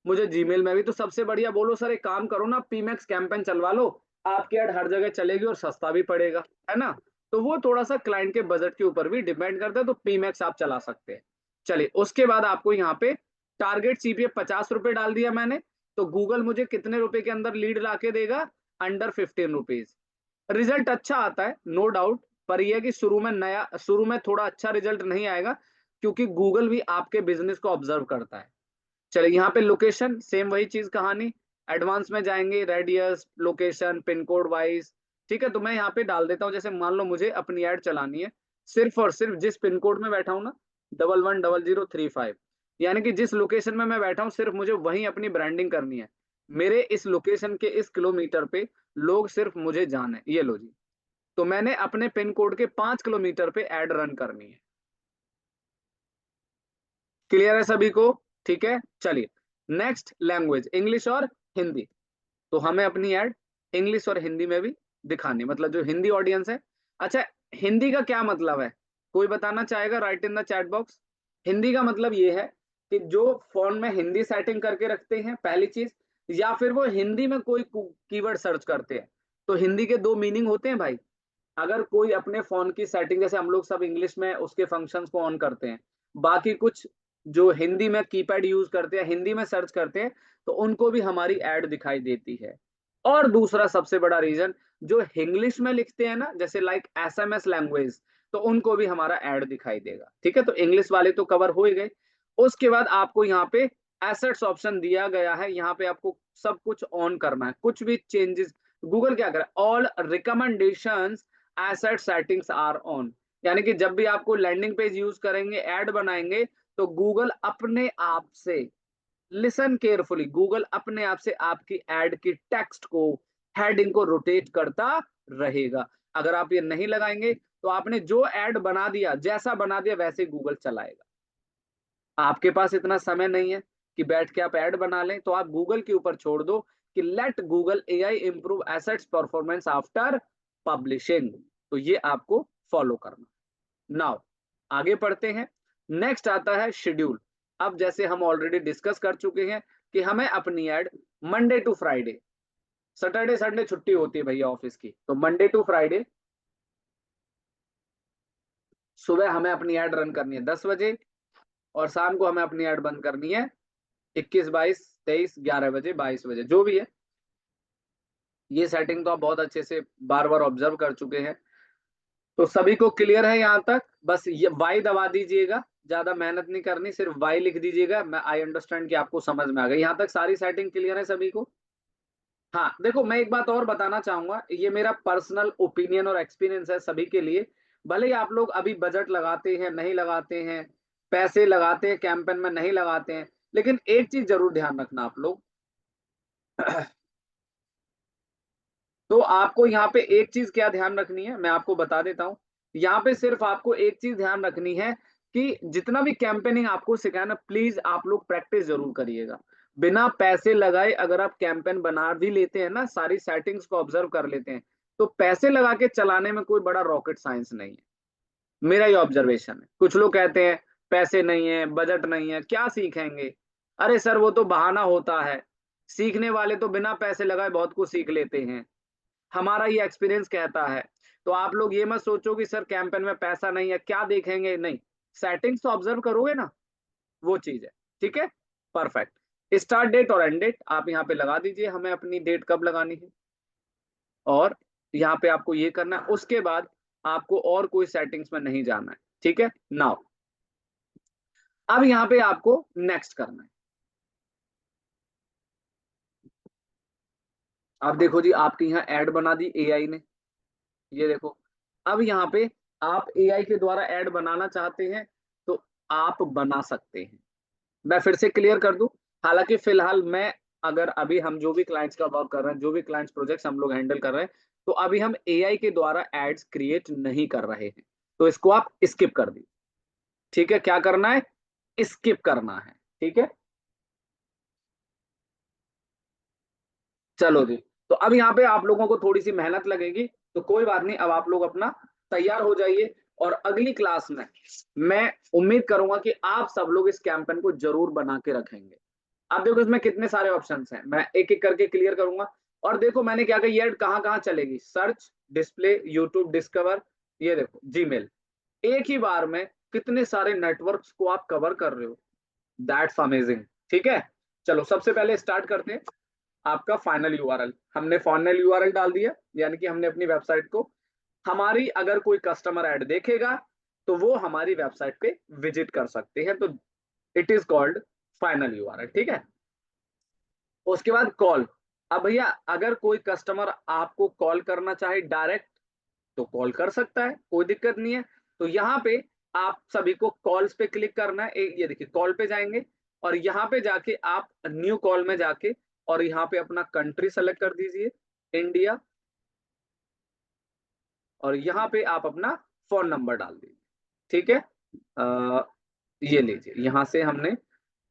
मुझे जीमेल में भी, तो सबसे बढ़िया बोलो सर एक काम करो ना, पीमैक्स कैंपेन चलवा लो, आपकी ऐड हर जगह चलेगी और सस्ता भी पड़ेगा, है ना। तो वो थोड़ा सा क्लाइंट के बजट के ऊपर भी डिपेंड करता है, तो पीमैक्स आप चला सकते हैं। चलिए, उसके बाद आपको यहाँ पे टारगेट सीपीए 50 रुपए डाल दिया मैंने, तो गूगल मुझे कितने रुपए के अंदर लीड ला के देगा, अंडर 15 रुपीज। रिजल्ट अच्छा आता है नो डाउट, पर यह कि शुरू में थोड़ा अच्छा रिजल्ट नहीं आएगा, क्योंकि गूगल भी आपके बिजनेस को ऑब्जर्व करता है। चलिए, यहाँ पे लोकेशन सेम वही चीज कहानी, एडवांस में जाएंगे, radius, location, pin code wise. ठीक है, तो मैं यहाँ पे डाल देता हूँ, जैसे मान लो मुझे अपनी ऐड चलानी है सिर्फ और सिर्फ जिस पिन कोड में बैठा हूँ ना, 110035, यानी कि जिस लोकेशन में मैं बैठा हूँ सिर्फ मुझे वहीं अपनी ब्रांडिंग करनी है। मेरे इस लोकेशन के इस किलोमीटर पे लोग सिर्फ मुझे जाने, ये लो जी। तो मैंने अपने पिन कोड के 5 किलोमीटर पे एड रन करनी है। क्लियर है सभी को? ठीक है, चलिए। नेक्स्ट लैंग्वेज, इंग्लिश और हिंदी। तो हमें अपनी ऐड इंग्लिश और हिंदी में भी दिखानी, मतलब जो हिंदी ऑडियंस है। अच्छा, हिंदी का क्या मतलब है, कोई बताना चाहेगा? Right in the chat box. Hindi का मतलब ये है कि जो फोन में हिंदी सेटिंग करके रखते हैं, पहली चीज, या फिर वो हिंदी में कोई कीवर्ड सर्च करते हैं। तो हिंदी के दो मीनिंग होते हैं भाई। अगर कोई अपने फोन की सेटिंग, जैसे हम लोग सब इंग्लिश में उसके फंक्शंस को ऑन करते हैं, बाकी कुछ जो हिंदी में कीपैड यूज करते हैं, हिंदी में सर्च करते हैं, तो उनको भी हमारी ऐड दिखाई देती है। और दूसरा सबसे बड़ा रीजन, जो इंग्लिश में लिखते हैं ना, जैसे लाइक एसएमएस लैंग्वेज, तो उनको भी हमारा ऐड दिखाई देगा। ठीक है, तो इंग्लिश वाले तो कवर हो ही गए। उसके बाद आपको यहाँ पे एसेट्स ऑप्शन दिया गया है, यहाँ पे आपको सब कुछ ऑन करना है, कुछ भी चेंजेस। गूगल क्या करे, all recommendations asset settings are on, यानी कि जब भी आपको लैंडिंग पेज यूज करेंगे, ऐड बनाएंगे, तो गूगल अपने आप से, लिसन केयरफुली, गूगल अपने आप से आपकी ऐड की टेक्स्ट को, हेडिंग को रोटेट करता रहेगा। अगर आप ये नहीं लगाएंगे तो आपने जो ऐड बना दिया, जैसा बना दिया वैसे गूगल चलाएगा। आपके पास इतना समय नहीं है कि बैठ के आप ऐड बना लें, तो आप गूगल के ऊपर छोड़ दो कि let Google AI improve assets performance after publishing. तो ये आपको फॉलो करना। नाउ आगे पढ़ते हैं। नेक्स्ट आता है शेड्यूल। अब जैसे हम ऑलरेडी डिस्कस कर चुके हैं कि हमें अपनी ad Monday to Friday, Saturday Sunday छुट्टी होती है भैया ऑफिस की, तो मंडे टू फ्राइडे सुबह हमें अपनी ऐड रन करनी है 10 बजे, और शाम को हमें अपनी ऐड बंद करनी है 21, 22, 23, 11 बजे, 22 बजे, जो भी है। ये सेटिंग तो आप बहुत अच्छे से बार बार ऑब्जर्व कर चुके हैं। तो सभी को क्लियर है यहाँ तक? बस ये वाई दबा दीजिएगा, ज्यादा मेहनत नहीं करनी, सिर्फ वाई लिख दीजिएगा। मैं आई अंडरस्टैंड कि आपको समझ में आ गई। यहाँ तक सारी सेटिंग क्लियर है सभी को? हाँ देखो, मैं एक बात और बताना चाहूंगा, ये मेरा पर्सनल ओपिनियन और एक्सपीरियंस है सभी के लिए। भले ही आप लोग अभी बजट लगाते हैं नहीं लगाते हैं, पैसे लगाते हैं कैंपेन में नहीं लगाते हैं, लेकिन एक चीज जरूर ध्यान रखना आप लोग। तो आपको यहाँ पे एक चीज क्या ध्यान रखनी है, मैं आपको बता देता हूँ। यहाँ पे सिर्फ आपको एक चीज ध्यान रखनी है कि जितना भी कैंपेनिंग आपको सिखाया ना, प्लीज आप लोग प्रैक्टिस जरूर करिएगा। बिना पैसे लगाए अगर आप कैंपेन बना भी लेते हैं ना, सारी सेटिंग्स को ऑब्जर्व कर लेते हैं, तो पैसे लगा के चलाने में कोई बड़ा रॉकेट साइंस नहीं है। मेरा ये ऑब्जर्वेशन है। कुछ लोग कहते हैं पैसे नहीं है, बजट नहीं है, क्या सीखेंगे? अरे सर वो तो बहाना होता है, सीखने वाले तो बिना पैसे लगाए बहुत कुछ सीख लेते हैं। हमारा ये एक्सपीरियंस कहता है। तो आप लोग ये मत सोचो कि सर कैंपेन में पैसा नहीं है क्या देखेंगे, नहीं, सेटिंग्स तो ऑब्जर्व करोगे ना, वो चीज है। ठीक है, परफेक्ट। स्टार्ट डेट और एंड डेट आप यहाँ पे लगा दीजिए, हमें अपनी डेट कब लगानी है, और यहाँ पे आपको ये करना है। उसके बाद आपको और कोई सेटिंग्स में नहीं जाना है। ठीक है, नाउ अब यहाँ पे आपको नेक्स्ट करना है। अब देखो जी, आपकी यहाँ ऐड बना दी एआई ने, ये देखो। अब यहाँ पे आप एआई के द्वारा ऐड बनाना चाहते हैं तो आप बना सकते हैं। मैं फिर से क्लियर कर दूं, हालांकि फिलहाल मैं, अगर अभी हम जो भी क्लाइंट्स का वर्क कर रहे हैं, जो भी क्लाइंट्स प्रोजेक्ट्स हम लोग हैंडल कर रहे हैं, तो अभी हम एआई के द्वारा एड्स क्रिएट नहीं कर रहे हैं। तो इसको आप स्किप कर दीजिए। ठीक है, क्या करना है? स्किप करना है। ठीक है, चलो जी। तो अब यहाँ पे आप लोगों को थोड़ी सी मेहनत लगेगी, तो कोई बात नहीं, अब आप लोग अपना तैयार हो जाइए। और अगली क्लास में मैं उम्मीद करूंगा कि आप सब लोग इस कैंपेन को जरूर बना के रखेंगे। अब देखो इसमें कितने सारे ऑप्शंस हैं, मैं एक एक करके क्लियर करूंगा। और देखो मैंने क्या कहा, ये ऐड कहाँ कहाँ चलेगी, सर्च, डिस्प्ले, यूट्यूब, डिस्कवर, ये देखो जीमेल। एक ही बार में कितने सारे नेटवर्क्स को आप कवर कर रहे हो, दैट्स अमेजिंग। ठीक है, चलो सबसे पहले स्टार्ट करते हैं। आपका फाइनल यूआरएल, हमने फाइनल यूआरएल डाल दिया, यानी कि हमने अपनी वेबसाइट को, हमारी अगर कोई कस्टमर ऐड देखेगा तो वो हमारी वेबसाइट पे विजिट कर सकते हैं, तो it is called final URL. ठीक है, उसके बाद कॉल। अब भैया अगर कोई कस्टमर आपको कॉल करना चाहे डायरेक्ट तो कॉल कर सकता है, कोई दिक्कत नहीं है। तो यहाँ पे आप सभी को कॉल्स पे क्लिक करना है। ये देखिए कॉल पे जाएंगे, और यहाँ पे जाके आप न्यू कॉल में जाके, और यहाँ पे अपना कंट्री सेलेक्ट कर दीजिए, इंडिया, और यहाँ पे आप अपना फोन नंबर डाल दीजिए। ठीक है, ये लीजिए, यहाँ से हमने,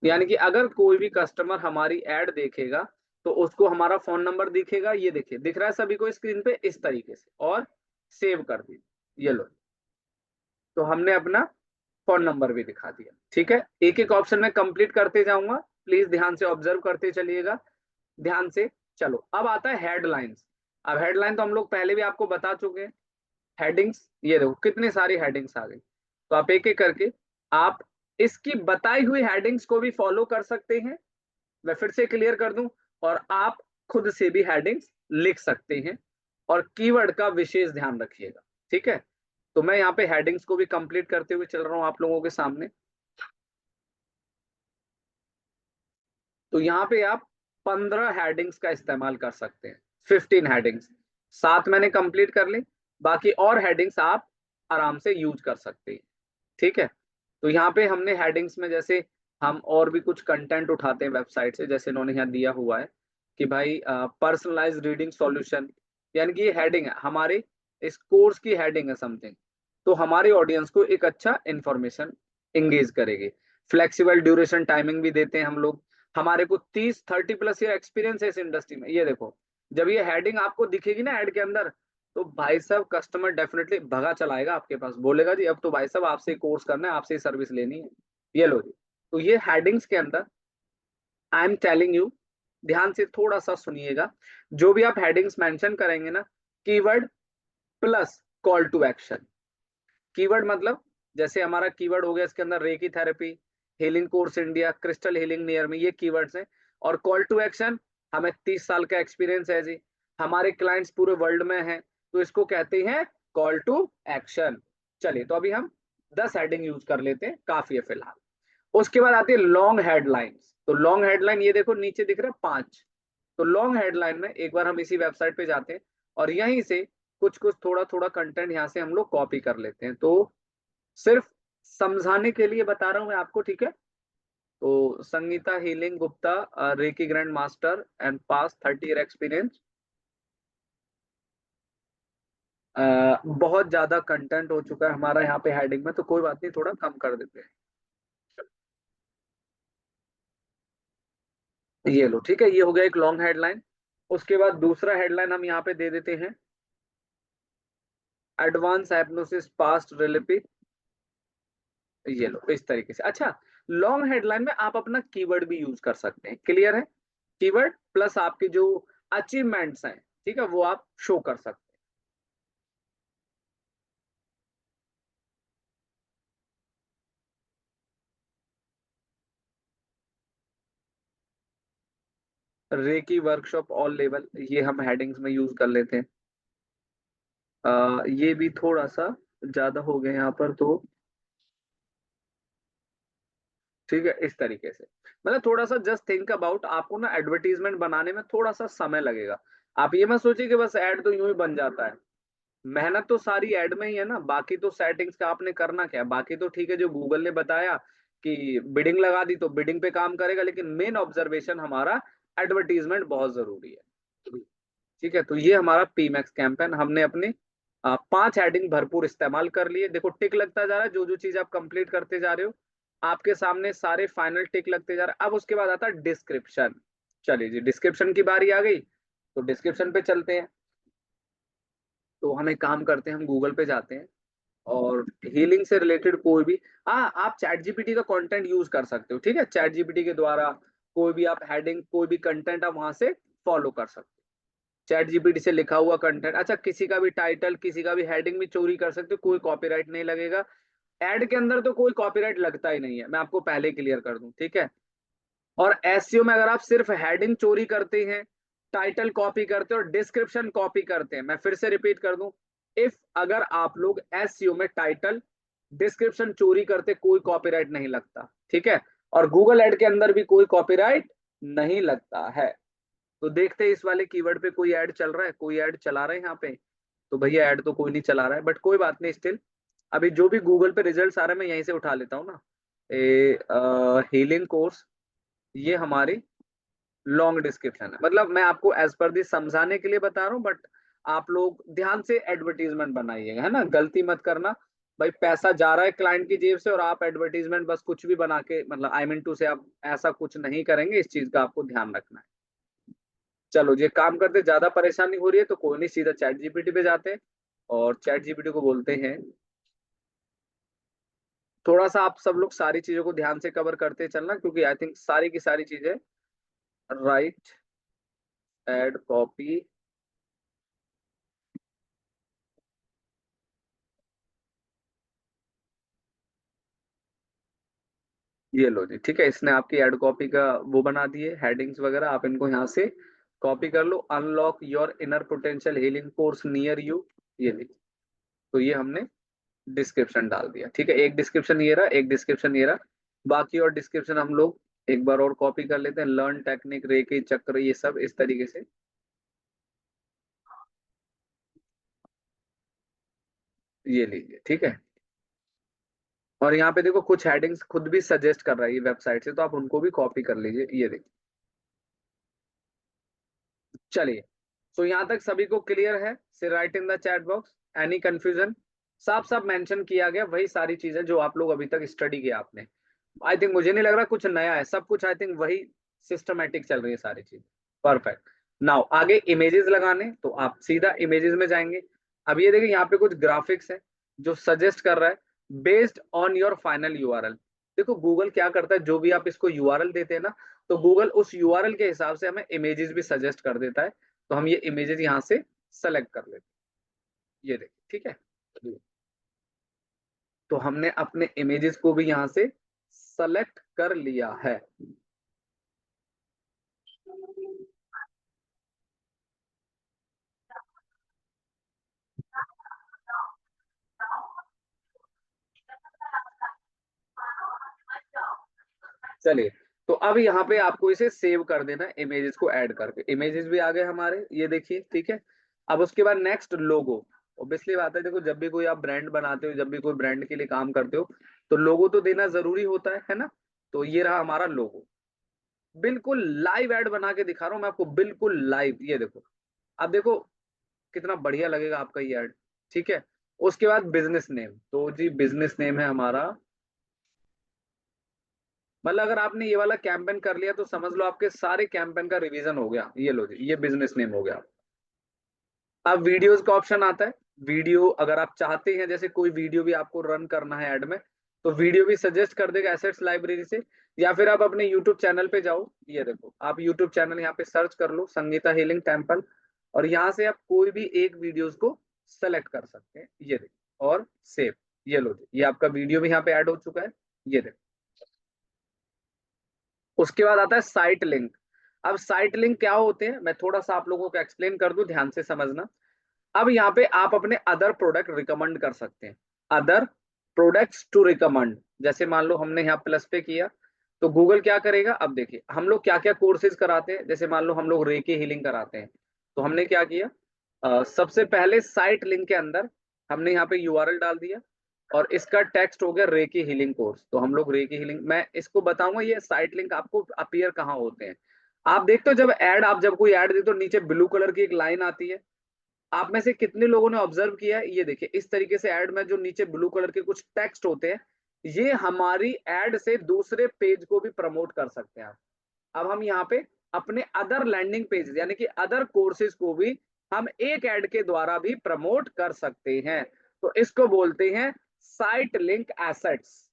यानी कि अगर कोई भी कस्टमर हमारी ऐड देखेगा तो उसको हमारा फोन नंबर दिखेगा, ये देखिए दिख रहा है सभी को स्क्रीन पे इस तरीके से, और सेव कर दीजिए, ये लो। तो हमने अपना फोन नंबर भी दिखा दिया। ठीक है, एक एक ऑप्शन में कंप्लीट करते जाऊंगा, प्लीज ध्यान से ऑब्जर्व करते चलिएगा, ध्यान से। चलो अब आता है हेडलाइंस। अब हेडलाइन तो हम लोग पहले भी आपको बता चुके हैं। हेडिंग्स, ये देखो कितनी सारी हेडिंग्स आ गई। तो आप एक एक करके आप इसकी बताई हुई हेडिंग्स को भी फॉलो कर सकते हैं। मैं फिर से क्लियर कर दूं, और आप खुद से भी हेडिंग्स लिख सकते हैं, और कीवर्ड का विशेष ध्यान रखिएगा। ठीक है, तो मैं यहाँ पे हेडिंग्स को भी कंप्लीट करते हुए चल रहा हूँ आप लोगों के सामने। तो यहाँ पे आप 15 हेडिंग्स का इस्तेमाल कर सकते हैं, 15 हेडिंग्स, 7 मैंने कंप्लीट कर ली, बाकी और हेडिंग्स आप आराम से यूज कर सकते हैं। ठीक है, तो यहाँ पे हमने हेडिंग्स में, जैसे हम और भी कुछ कंटेंट उठाते हैं वेबसाइट से, जैसे इन्होंने यहाँ दिया हुआ है कि भाई पर्सनलाइज रीडिंग सॉल्यूशन, यानी कि ये हेडिंग है हमारे इस कोर्स की, हेडिंग है समथिंग, तो हमारे ऑडियंस को एक अच्छा इंफॉर्मेशन इंगेज करेगी। फ्लेक्सिबल ड्यूरेशन टाइमिंग भी देते हैं हम लोग, हमारे को 30-30+ ईयर एक्सपीरियंस है इस इंडस्ट्री में। ये देखो, जब ये हेडिंग आपको दिखेगी ना ऐड के अंदर, तो भाई साहब कस्टमर डेफिनेटली भगा चलाएगा आपके पास, बोलेगा जी अब तो भाई साहब आपसे कोर्स करना है, आपसे सर्विस लेनी है। ये लो जी। तो ये हेडिंग्स के अंदर आई एम टेलिंग यू, ध्यान से थोड़ा सा सुनिएगा, जो भी आप हेडिंग्स मेंशन करेंगे ना, keyword plus call to action. Keyword मतलब, जैसे हमारा कीवर्ड हो गया इसके अंदर reiki therapy, healing course India, crystal healing near me, ये कीवर्ड्स हैं। और कॉल टू एक्शन, हमें 30 साल का एक्सपीरियंस है जी, हमारे क्लाइंट्स पूरे वर्ल्ड में हैं, तो इसको कहते हैं कॉल टू एक्शन। चलिए, तो अभी हम 10 हेडिंग यूज कर लेते हैं, काफी है फिलहाल। उसके बाद आती है लॉन्ग हेडलाइंस। तो लॉन्ग हेडलाइन ये देखो नीचे दिख रहा है 5। तो लॉन्ग हेडलाइन में एक बार हम इसी वेबसाइट पे जाते हैं और यहीं से कुछ कुछ थोड़ा थोड़ा कंटेंट यहाँ से हम लोग कॉपी कर लेते हैं। तो सिर्फ समझाने के लिए बता रहा हूं मैं आपको, ठीक है। तो Sangeeta healing Gupta, reiki grand master and pass 30 year experience. बहुत ज्यादा कंटेंट हो चुका है हमारा यहाँ पे हेडिंग में, तो कोई बात नहीं, थोड़ा कम कर देते हैं। ये लो, ठीक है, ये हो गया एक लॉन्ग हेडलाइन। उसके बाद दूसरा हेडलाइन हम यहाँ पे दे देते हैं, एडवांस हाइप्नोसिस पास्ट रिलेपी। ये लो इस तरीके से। अच्छा, लॉन्ग हेडलाइन में आप अपना कीवर्ड भी यूज कर सकते हैं, क्लियर है। कीवर्ड प्लस आपके जो अचीवमेंट्स हैं, ठीक है, वो आप शो कर सकते हैं। रेकी वर्कशॉप ऑल लेवल, ये हम हेडिंग्स में यूज कर लेते हैं। ये भी थोड़ा सा ज्यादा हो गया यहाँ पर, तो ठीक है, इस तरीके से। मतलब थोड़ा सा जस्ट थिंक अबाउट, आपको ना एडवर्टीजमेंट बनाने में थोड़ा सा समय लगेगा। आप ये मत सोचिए कि बस ऐड तो यूं ही बन जाता है। मेहनत तो सारी ऐड में ही है ना, बाकी तो सेटिंग्स का आपने करना क्या है, बाकी तो ठीक है, जो गूगल ने बताया कि बिडिंग लगा दी तो बिडिंग पे काम करेगा, लेकिन मेन ऑब्जर्वेशन हमारा एडवर्टीजमेंट बहुत जरूरी है। ठीक है, तो ये हमारा पी मैक्स कैंपेन हमने अपने 5 हेडिंग भरपूर इस्तेमाल कर लिए। देखो टिक लगता जा रहा है, जो जो चीज आप कंप्लीट करते जा रहे हो आपके सामने सारे फाइनल टिक लगते जा रहे हैं। अब उसके बाद आता है डिस्क्रिप्शन। चलिए जी, डिस्क्रिप्शन की बारी आ गई, तो डिस्क्रिप्शन पे चलते हैं। तो हम एक काम करते हैं, हम गूगल पे जाते हैं और हीलिंग से रिलेटेड कोई भी, हाँ, आप चैट जीपीटी का कंटेंट यूज कर सकते हो, ठीक है। चैट जीपीटी के द्वारा कोई भी आप हेडिंग, कोई भी कंटेंट आप वहां से फॉलो कर सकते हो। चैट जीपीटी से लिखा हुआ कंटेंट, अच्छा, किसी का भी टाइटल, किसी का भी हेडिंग भी चोरी कर सकते हो, कोई कॉपीराइट नहीं लगेगा। एड के अंदर तो कोई कॉपीराइट लगता ही नहीं है, मैं आपको पहले क्लियर कर दूं, ठीक है। और एसईओ में अगर आप सिर्फ हेडिंग चोरी करते हैं, टाइटल कॉपी करते हैं और डिस्क्रिप्शन कॉपी करते हैं, मैं फिर से रिपीट कर दूं, इफ अगर आप लोग एसईओ में टाइटल डिस्क्रिप्शन चोरी करते, कोई कॉपीराइट नहीं लगता, ठीक है। और गूगल एड के अंदर भी कोई कॉपीराइट नहीं लगता है। तो देखते हैं इस वाले कीवर्ड पे कोई ऐड चल रहा है, कोई ऐड चला रहा है यहाँ पे। तो भैया ऐड तो कोई नहीं चला रहा है, बट कोई बात नहीं, स्टिल अभी जो भी गूगल पे रिजल्ट आ रहे हैं मैं यहीं से उठा लेता हूँ ना। हीलिंग कोर्स, ये हमारी लॉन्ग डिस्क्रिप्शन है, मतलब मैं आपको एज पर दी समझाने के लिए बता रहा हूँ, बट आप लोग ध्यान से एडवर्टीजमेंट बनाइएगा, है ना, गलती मत करना। भाई पैसा जा रहा है क्लाइंट की जेब से और आप एडवर्टीजमेंट बस कुछ भी बना के, मतलब आई मीन टू से आप ऐसा कुछ नहीं करेंगे, इस चीज का आपको ध्यान रखना है। चलो ये काम करते, ज्यादा परेशानी हो रही है तो कोई नहीं, सीधा चैट जीपीटी पे जाते हैं और चैट जीपीटी को बोलते हैं, थोड़ा सा आप सब लोग सारी चीजों को ध्यान से कवर करते चलना, क्योंकि आई थिंक सारी की सारी चीजें राइट, एड कॉपी। ये लो जी, ठीक है, इसने आपकी एड कॉपी का वो बना दिए, हेडिंग्स वगैरह, आप इनको यहाँ से कॉपी कर लो। Unlock your inner potential healing course near you, ये देखिए। तो ये हमने डिस्क्रिप्शन डाल दिया, ठीक है, एक डिस्क्रिप्शन ये रहा, एक डिस्क्रिप्शन ये रहा। बाकी और डिस्क्रिप्शन हम लोग एक बार और कॉपी कर लेते हैं, लर्न टेक्निक, रेकी चक्र, ये सब इस तरीके से। ये लीजिए, ठीक है। और यहाँ पे देखो कुछ हेडिंग्स खुद भी सजेस्ट कर रहा है ये वेबसाइट से, तो आप उनको भी कॉपी कर लीजिए, ये देखिए। चलिए, तो यहाँ तक सभी को क्लियर है, से right in the chat box, any confusion. साफ साफ मेंशन किया गया वही सारी चीजें जो आप लोग अभी तक स्टडी किया आपने। आई थिंक मुझे नहीं लग रहा कुछ नया है, सब कुछ आई थिंक वही सिस्टमेटिक चल रही है सारी चीज। परफेक्ट। नाउ आगे इमेजेस लगाने, तो आप सीधा इमेजेस में जाएंगे। अब ये देखिए यहाँ पे कुछ ग्राफिक्स है जो सजेस्ट कर रहा है based on your final URL. देखो गूगल क्या करता है, जो भी आप इसको यूआरएल देते हैं ना, तो गूगल उस यूआरएल के हिसाब से हमें इमेजेस भी सजेस्ट कर देता है। तो हम ये इमेजेस यहाँ से सेलेक्ट कर लेते हैं, ये देखिए, ठीक है। तो हमने अपने इमेजेस को भी यहाँ से सेलेक्ट कर लिया है। चलिए, तो अब यहाँ पे आपको इसे सेव कर देना, इमेजेस को ऐड करके। इमेजेस भी आ गए हमारे, ये देखिए, ठीक है। अब उसके बाद नेक्स्ट लोगो। ऑब्वियसली बात है, देखो जब भी कोई आप ब्रांड बनाते हो, जब भी कोई ब्रांड के लिए काम करते हो, तो लोगो तो देना जरूरी होता है ना। तो ये रहा हमारा लोगो, बिल्कुल लाइव ऐड बना के दिखा रहा हूं मैं आपको, बिल्कुल लाइव। ये देखो, अब देखो कितना बढ़िया लगेगा आपका ये ऐड, ठीक है। उसके बाद बिजनेस नेम, तो जी बिजनेस नेम है हमारा, मतलब अगर आपने ये वाला कैंपेन कर लिया तो समझ लो आपके सारे कैंपेन का रिवीजन हो गया। ये लो जी, ये बिजनेस नेम हो गया। अब वीडियोस का ऑप्शन आता है। वीडियो अगर आप चाहते हैं, जैसे कोई वीडियो भी आपको रन करना है ऐड में, तो वीडियो भी सजेस्ट कर देगा एसेट्स लाइब्रेरी से। या फिर आप अपने यूट्यूब चैनल पे जाओ, ये देखो आप यूट्यूब चैनल यहाँ पे सर्च कर लो, संगीता हीलिंग टेम्पल, और यहाँ से आप कोई भी एक वीडियोस को सेलेक्ट कर सकते हैं। ये देखो, और सेव। ये लो जी, ये आपका वीडियो भी यहाँ पे ऐड हो चुका है। ये देखो, उसके बाद आता है साइट लिंक। अब साइट लिंक क्या होते हैं, मैं थोड़ा सा आप लोगों को एक्सप्लेन कर दूं, ध्यान से समझना। अब यहाँ पे आप अपने अदर प्रोडक्ट रिकमेंड कर सकते हैं, अदर प्रोडक्ट्स टू रिकमेंड। जैसे मान लो हमने यहाँ प्लस पे किया, तो गूगल क्या करेगा, अब देखिए हम लोग क्या क्या कोर्सेज कराते हैं। जैसे मान लो हम लोग रेकी हीलिंग कराते हैं, तो हमने क्या किया, सबसे पहले साइट लिंक के अंदर हमने यहाँ पे यूआरएल डाल दिया, और इसका टेक्स्ट हो गया रेकी हीलिंग कोर्स। तो हम लोग रेकी हीलिंग, मैं इसको बताऊंगा ये साइट लिंक आपको अपीयर कहाँ होते हैं। आप देखते हो जब ऐड, आप जब कोई ऐड देखते हो, नीचे ब्लू कलर की एक लाइन आती है। आप में से कितने लोगों ने ऑब्जर्व किया है, ये देखिए इस तरीके से ऐड में जो नीचे ब्लू कलर के कुछ टेक्स्ट होते हैं, ये हमारी ऐड से दूसरे पेज को भी प्रमोट कर सकते हैं। अब हम यहाँ पे अपने अदर लैंडिंग पेज यानी कि अदर कोर्सेज को भी हम एक ऐड के द्वारा भी प्रमोट कर सकते हैं। तो इसको बोलते हैं साइट लिंक एसेट्स,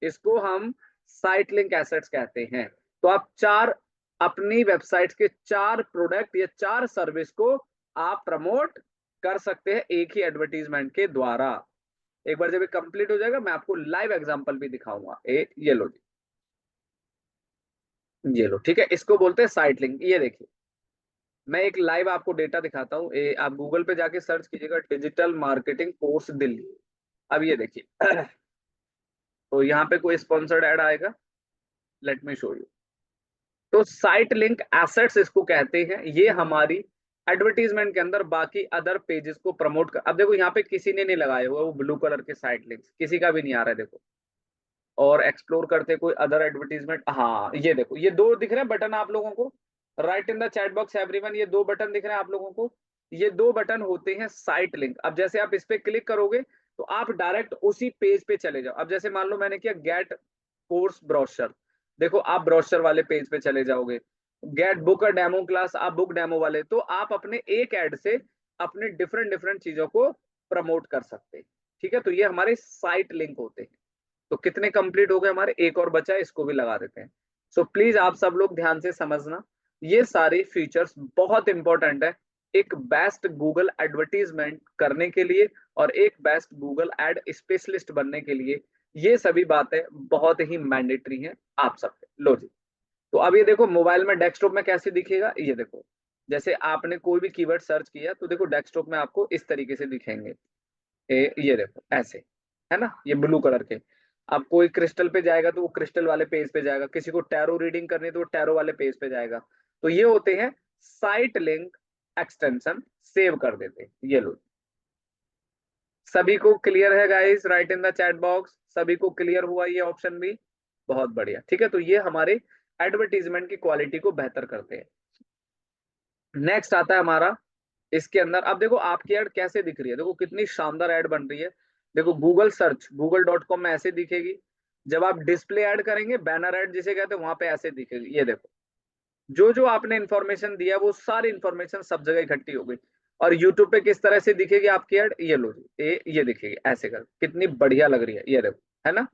इसको हम साइट लिंक एसेट्स कहते हैं। तो आप चार, अपनी वेबसाइट के चार प्रोडक्ट या चार सर्विस को आप प्रमोट कर सकते हैं एक ही एडवर्टीजमेंट के द्वारा। एक बार जब ये कंप्लीट हो जाएगा, मैं आपको लाइव एग्जांपल भी दिखाऊंगा। ये लो, ये लो, ठीक है, इसको बोलते हैं साइट लिंक। ये देखिए, मैं एक लाइव आपको डेटा दिखाता हूँ। आप गूगल पे जाके सर्च कीजिएगा, डिजिटल मार्केटिंग कोर्स दिल्ली। अब ये देखिए तो यहाँ पे कोई स्पॉन्सर्ड ऐड आएगा, लेट मी शो यू। तो साइट लिंक एसेट्स इसको कहते हैं, ये हमारी एडवर्टीजमेंट के अंदर बाकी अदर पेजेस को प्रमोट कर। अब देखो यहाँ पे किसी ने नहीं लगाए हुए वो ब्लू कलर के साइट लिंक्स, किसी का भी नहीं आ रहा है, देखो। और एक्सप्लोर करते कोई अदर एडवर्टीजमेंट, हाँ ये देखो, ये दो दिख रहे हैं बटन आप लोगों को, right in the chat box everyone, ये दो बटन दिख रहे हैं आप लोगों को। ये दो बटन होते हैं साइट लिंक। अब जैसे आप इस पे क्लिक करोगे, तो आप डायरेक्ट उसी पेज पे चले जाओ। अब जैसे मान लो मैंने किया गेट कोर्स ब्रोशर, देखो आप ब्रोशर वाले पेज पे चले जाओगे। Get book a demo class, आप बुक डेमो वाले। तो आप अपने एक ऐड से अपने डिफरेंट डिफरेंट चीजों को प्रमोट कर सकते हैं, ठीक है। तो ये हमारे साइट लिंक होते हैं। तो कितने कंप्लीट हो गए हमारे, एक और बचा है, इसको भी लगा देते हैं। सो प्लीज आप सब लोग ध्यान से समझना, ये सारे फीचर्स बहुत इंपॉर्टेंट है एक बेस्ट गूगल एडवर्टीजमेंट करने के लिए, और एक बेस्ट गूगल एड स्पेशलिस्ट बनने के लिए। ये सभी बातें बहुत ही मैंडेटरी हैं आप सबके। लो जी, तो अब ये देखो मोबाइल में डेस्कटॉप में कैसे दिखेगा, ये देखो जैसे आपने कोई भी कीवर्ड सर्च किया, तो देखो डेस्कटॉप में आपको इस तरीके से दिखेंगे। ये देखो ऐसे, है ना, ये ब्लू कलर के। अब कोई क्रिस्टल पे जाएगा तो वो क्रिस्टल वाले पेज पे जाएगा, किसी को टैरो रीडिंग करनी है तो वो टैरो वाले पेज पे जाएगा। तो ये होते हैं साइट लिंक एक्सटेंशन, सेव कर देते हैं। ये लो, सभी को क्लियर है guys, write in the chat box, सभी को क्लियर हुआ ये ऑप्शन भी, बहुत बढ़िया, ठीक है। तो ये हमारे एडवर्टीजमेंट की क्वालिटी को बेहतर करते हैं। नेक्स्ट आता है हमारा इसके अंदर, अब देखो आपकी ऐड कैसे दिख रही है, देखो कितनी शानदार ऐड बन रही है। देखो गूगल सर्च google.com में ऐसे दिखेगी। जब आप डिस्प्ले ऐड करेंगे, बैनर ऐड जिसे कहते हैं, वहां पे ऐसे दिखेगी। ये देखो, जो जो आपने इन्फॉर्मेशन दिया वो सारी इन्फॉर्मेशन सब जगह इकट्ठी हो गई। और यूट्यूब पे किस तरह से दिखेगी आपकी ऐड, ये लो जी, ये दिखेगी ऐसे कर, कितनी बढ़िया लग रही है, ये देखो, है ना,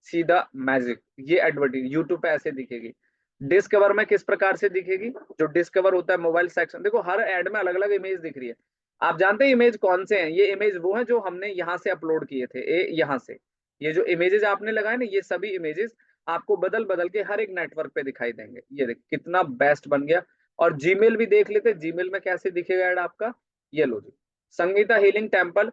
सीधा मैजिक। ये एडवर्टीज यूट्यूब पे ऐसे दिखेगी। डिस्कवर में किस प्रकार से दिखेगी, जो डिस्कवर होता है मोबाइल सेक्शन, देखो हर ऐड में अलग अलग इमेज दिख रही है। आप जानते हैं इमेज कौन से हैं, ये इमेज वो हैं जो हमने यहाँ से अपलोड किए थे, यहाँ से। ये जो इमेजेस आपने लगाए ना, ये सभी इमेजेस आपको बदल बदल के हर एक नेटवर्क पे दिखाई देंगे। ये देख कितना बेस्ट बन गया। और जीमेल भी देख लेते, जीमेल में कैसे दिखेगा ऐड आपका। ये लो जी, संगीता हीलिंग टेम्पल,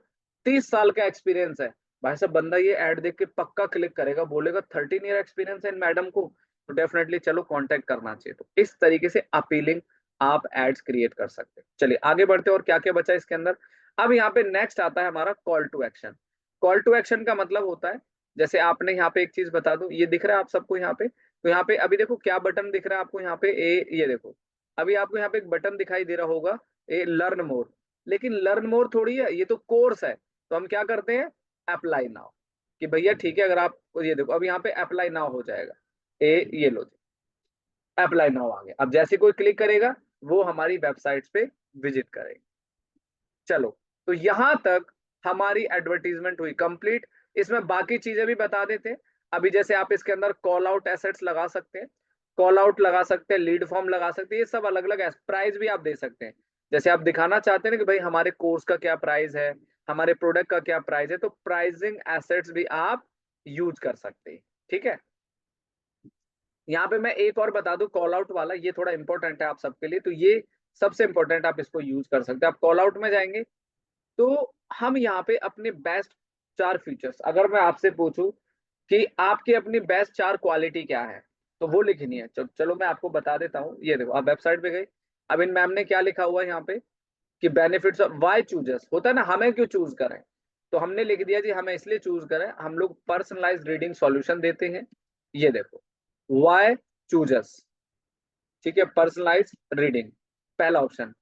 30 साल का एक्सपीरियंस है भाई साहब। बंदा ये ऐड देख के पक्का क्लिक करेगा, बोलेगा 13 ईयर एक्सपीरियंस है इन मैडम को, तो डेफिनेटली चलो कांटेक्ट करना चाहिए। तो इस तरीके से अपीलिंग आप एड्स क्रिएट कर सकते हैं। चलिए आगे बढ़ते हैं और क्या क्या बचा इसके अंदर। अब यहाँ पे नेक्स्ट आता है हमारा call to action. Call to action का मतलब होता है, जैसे आपने यहाँ पे एक चीज बता दूं, ये दिख रहा है आप सबको यहाँ पे, तो यहाँ पे अभी देखो क्या बटन दिख रहा है आपको यहाँ पे, ये देखो अभी आपको यहाँ पे एक बटन दिखाई दे रहा होगा, ए लर्न मोर। लेकिन लर्न मोर थोड़ी है, ये तो कोर्स है। तो हम क्या करते हैं, अप्लाई नाउ, कि भैया ठीक है अगर आप, ये देखो अब यहाँ पे अप्लाई नाउ हो जाएगा, ये लो जी, अप्लाई नाउ आ गया। अब जैसे कोई क्लिक करेगा वो हमारी वेबसाइट पे विजिट करेगा। चलो, तो यहां तक हमारी एडवर्टीजमेंट हुई कंप्लीट। इसमें बाकी चीजें भी बता देते हैं। अभी जैसे आप इसके अंदर कॉल आउट एसेट्स लगा सकते हैं, कॉल आउट लगा सकते हैं, लीड फॉर्म लगा सकते हैं, ये सब अलग अलग प्राइस भी आप दे सकते हैं। जैसे आप दिखाना चाहते हैं ना कि भाई हमारे कोर्स का क्या प्राइस है, हमारे प्रोडक्ट का क्या प्राइस है, तो प्राइसिंग एसेट्स भी आप यूज कर सकते हैं। ठीक है, यहाँ पे मैं एक और बता दूं, कॉल आउट वाला ये थोड़ा इंपॉर्टेंट है आप सबके लिए, तो ये सबसे इंपॉर्टेंट, आप इसको यूज कर सकते हैं। आप कॉल आउट में जाएंगे तो हम यहाँ पे अपने बेस्ट 4 फीचर्स, अगर मैं आपसे पूछूं कि आपकी अपनी बेस्ट 4 क्वालिटी क्या है, तो वो लिखनी है। चलो मैं आपको बता देता हूँ। ये देखो आप वेबसाइट पे गए, अब इन मैम ने क्या लिखा हुआ है यहाँ पे कि बेनिफिट्स ऑफ वाई चूजर्स, होता है ना हमें क्यों चूज करें, तो हमने लिख दिया जी हमें इसलिए चूज करें, हम लोग पर्सनलाइज्ड रीडिंग सॉल्यूशन देते हैं। ये देखो वाई चूजर्स, ठीक है, पर्सनलाइज रीडिंग, पहला ऑप्शन।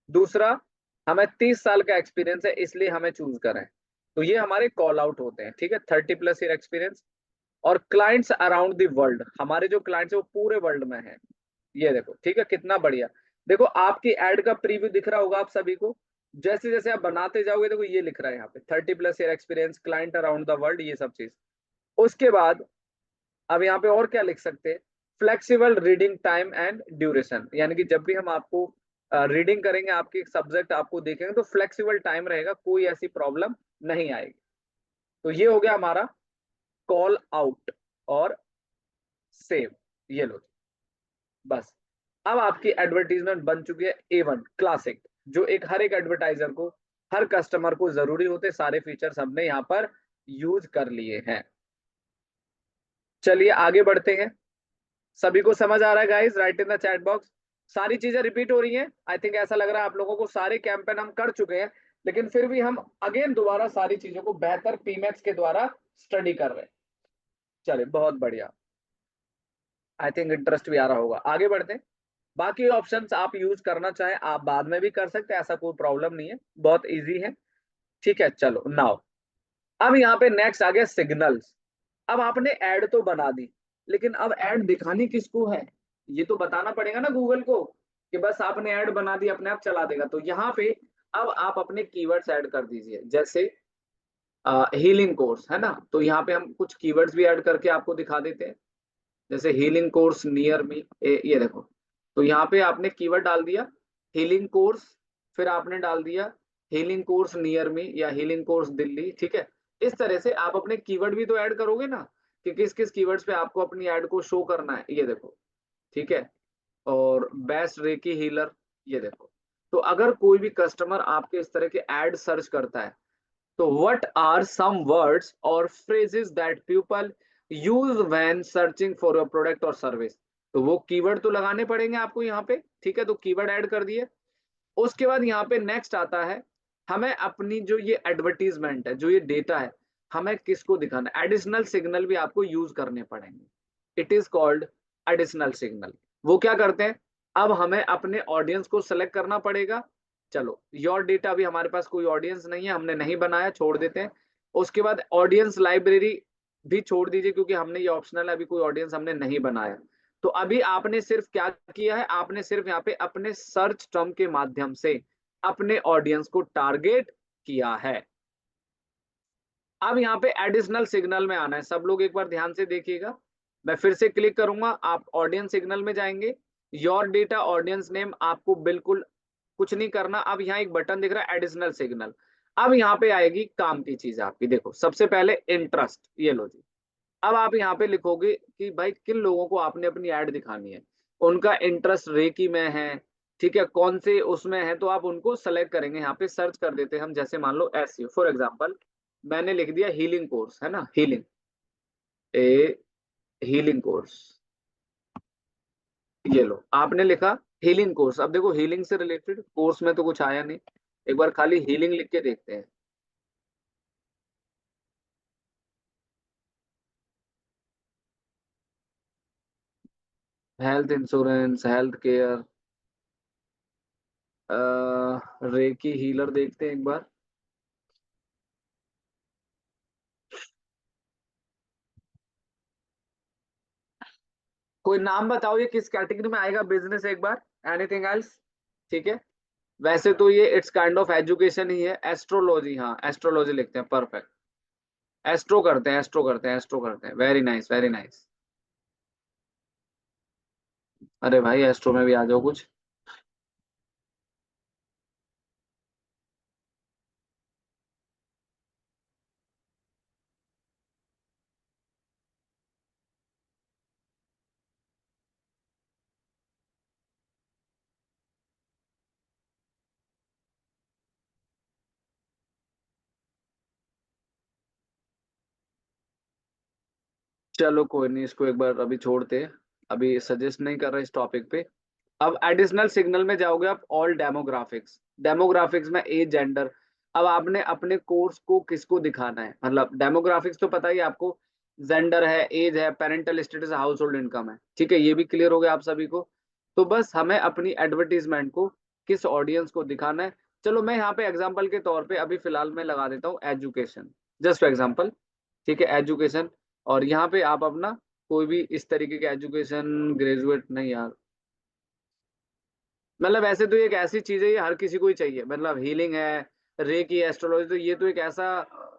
दूसरा, हमें 30 साल का एक्सपीरियंस है इसलिए हमें चूज करें, तो ये हमारे कॉल आउट होते हैं। ठीक है, 30+ ईयर एक्सपीरियंस। और क्लाइंट्स अराउंड द वर्ल्ड, हमारे जो क्लाइंट्स है वो पूरे वर्ल्ड में है। ये देखो, ठीक है, कितना बढ़िया। देखो आपकी एड का प्रीव्यू दिख रहा होगा आप सभी को, जैसे जैसे आप बनाते जाओगे देखो ये लिख रहा है यहाँ पे 30+ year experience, client around the world, ये सब चीज। उसके बाद अब यहाँ पे और क्या लिख सकते हैं, flexible reading time and duration, यानी कि जब भी हम आपको रीडिंग करेंगे, आपकी सब्जेक्ट आपको देखेंगे तो फ्लेक्सिबल टाइम रहेगा, कोई ऐसी प्रॉब्लम नहीं आएगी। तो ये हो गया हमारा कॉल आउट और सेव, ये लो बस। अब आपकी एडवर्टीजमेंट बन चुकी है A1 क्लासिक, जो एक हर एक एडवर्टाइजर को, हर कस्टमर को जरूरी होते, सारे फीचर्स हमने यहाँ पर यूज कर लिए हैं। चलिए आगे बढ़ते हैं। सभी को समझ आ रहा है guys, write in the chat box. सारी चीजें रिपीट हो रही हैं, आई थिंक ऐसा लग रहा है आप लोगों को सारे कैंपेन हम कर चुके हैं, लेकिन फिर भी हम अगेन दोबारा सारी चीजों को बेहतर पीमैक्स के द्वारा स्टडी कर रहे हैं। चलिए बहुत बढ़िया, आई थिंक इंटरेस्ट भी आ रहा होगा। आगे बढ़ते हैं। बाकी ऑप्शंस आप यूज करना चाहें आप बाद में भी कर सकते हैं, ऐसा कोई प्रॉब्लम नहीं है, बहुत इजी है। ठीक है, चलो नाउ अब यहाँ पे नेक्स्ट आ गया सिग्नल्स। अब आपने ऐड तो बना दी, लेकिन अब ऐड दिखानी किसको है, ये तो बताना पड़ेगा ना गूगल को, कि बस आपने ऐड बना दी अपने आप चला देगा। तो यहाँ पे अब आप अपने कीवर्ड्स ऐड कर दीजिए, जैसे हीलिंग कोर्स है ना, तो यहाँ पे हम कुछ कीवर्ड्स भी ऐड करके आपको दिखा देते हैं, जैसे हीलिंग कोर्स नियर मी, ये देखो। तो यहाँ पे आपने कीवर्ड डाल दिया हीलिंग कोर्स, फिर आपने डाल दिया हीलिंग कोर्स नियर मी या हीलिंग कोर्स दिल्ली। ठीक है, इस तरह से आप अपने कीवर्ड भी तो ऐड करोगे ना, कि किस किस कीवर्ड्स पे आपको अपनी ऐड को शो करना है। ये देखो, ठीक है, और बेस्ट रेकी हीलर, ये देखो। तो अगर कोई भी कस्टमर आपके इस तरह के ऐड सर्च करता है, तो what are some words or phrases that people use when searching for a product or service? तो वो कीवर्ड तो लगाने पड़ेंगे आपको यहाँ पे। ठीक है, तो कीवर्ड ऐड कर दिए। उसके बाद यहाँ पे नेक्स्ट आता है, हमें अपनी जो ये एडवर्टीजमेंट है, जो ये डेटा है, हमें किसको दिखाना है, एडिशनल सिग्नल भी आपको यूज करने पड़ेंगे। It is called additional signal. वो क्या करते हैं, अब हमें अपने ऑडियंस को सेलेक्ट करना पड़ेगा। चलो योर डेटा, अभी हमारे पास कोई ऑडियंस नहीं है, हमने नहीं बनाया, छोड़ देते हैं। उसके बाद ऑडियंस लाइब्रेरी भी छोड़ दीजिए, क्योंकि हमने ये ऑप्शनल है, अभी कोई ऑडियंस हमने नहीं बनाया। तो अभी आपने सिर्फ क्या किया है, आपने सिर्फ यहाँ पे अपने सर्च टर्म के माध्यम से अपने ऑडियंस को टारगेट किया है। अब यहाँ पे एडिशनल सिग्नल में आना है, सब लोग एक बार ध्यान से देखिएगा। मैं फिर से क्लिक करूंगा, आप ऑडियंस सिग्नल में जाएंगे, योर डेटा ऑडियंस नेम, आपको बिल्कुल कुछ नहीं करना। अब यहाँ एक बटन दिख रहा है एडिशनल सिग्नल। अब यहाँ पे आएगी काम की चीज आपकी, देखो सबसे पहले इंटरेस्ट, ये लो जी। अब आप यहाँ पे लिखोगे कि भाई किन लोगों को आपने अपनी ऐड दिखानी है, उनका इंटरेस्ट रेकी में है, ठीक है, कौन से उसमें है, तो आप उनको सेलेक्ट करेंगे। यहाँ पे सर्च कर देते हैं हम, जैसे मान लो एसईओ फॉर एग्जांपल, मैंने लिख दिया हीलिंग कोर्स, है ना, हीलिंग, ए हीलिंग कोर्स, ये लो आपने लिखा हीलिंग कोर्स। अब देखो हीलिंग से रिलेटेड कोर्स में तो कुछ आया नहीं, एक बार खाली हीलिंग लिख के देखते हैं। Health insurance, health care, recce healer देखते हैं एक बार। कोई नाम बताओ ये किस कैटेगरी में आएगा बिजनेस एक बार। Anything else? ठीक है। वैसे तो ये इट्स काइंड ऑफ एजुकेशन ही है। एस्ट्रोलॉजी, हाँ एस्ट्रोलॉजी लिखते हैं, परफेक्ट। एस्ट्रो करते हैं, एस्ट्रो करते हैं, एस्ट्रो करते हैं, वेरी नाइस वेरी नाइस। अरे भाई एस्ट्रो में भी आ जाओ कुछ। चलो कोई नहीं, इसको एक बार अभी छोड़ते हैं, अभी सजेस्ट नहीं कर रहा इस टॉपिक पे। अब एडिशनल सिग्नल में जाओगे आप, ऑल डेमोग्राफिक्स। डेमोग्राफिक्स में एज, जेंडर। अब आपने अपने कोर्स को किसको दिखाना है, मतलब डेमोग्राफिक्स तो पता ही है आपको, जेंडर है, एज है, parental status, house hold income है, ठीक है, ये भी क्लियर हो गया आप सभी को। तो बस हमें अपनी एडवर्टीजमेंट को किस ऑडियंस को दिखाना है। चलो मैं यहाँ पे एग्जाम्पल के तौर पे अभी फिलहाल मैं लगा देता हूँ एजुकेशन, जस्ट फॉर एग्जाम्पल। ठीक है, एजुकेशन। और यहाँ पे आप अपना कोई भी इस तरीके के एजुकेशन, ग्रेजुएट नहीं यार, मतलब ऐसे तो ये एक ऐसी चीज है, ये हर किसी को ही चाहिए, मतलब हीलिंग है, रे की एस्ट्रोलॉजी, तो ये तो एक ऐसा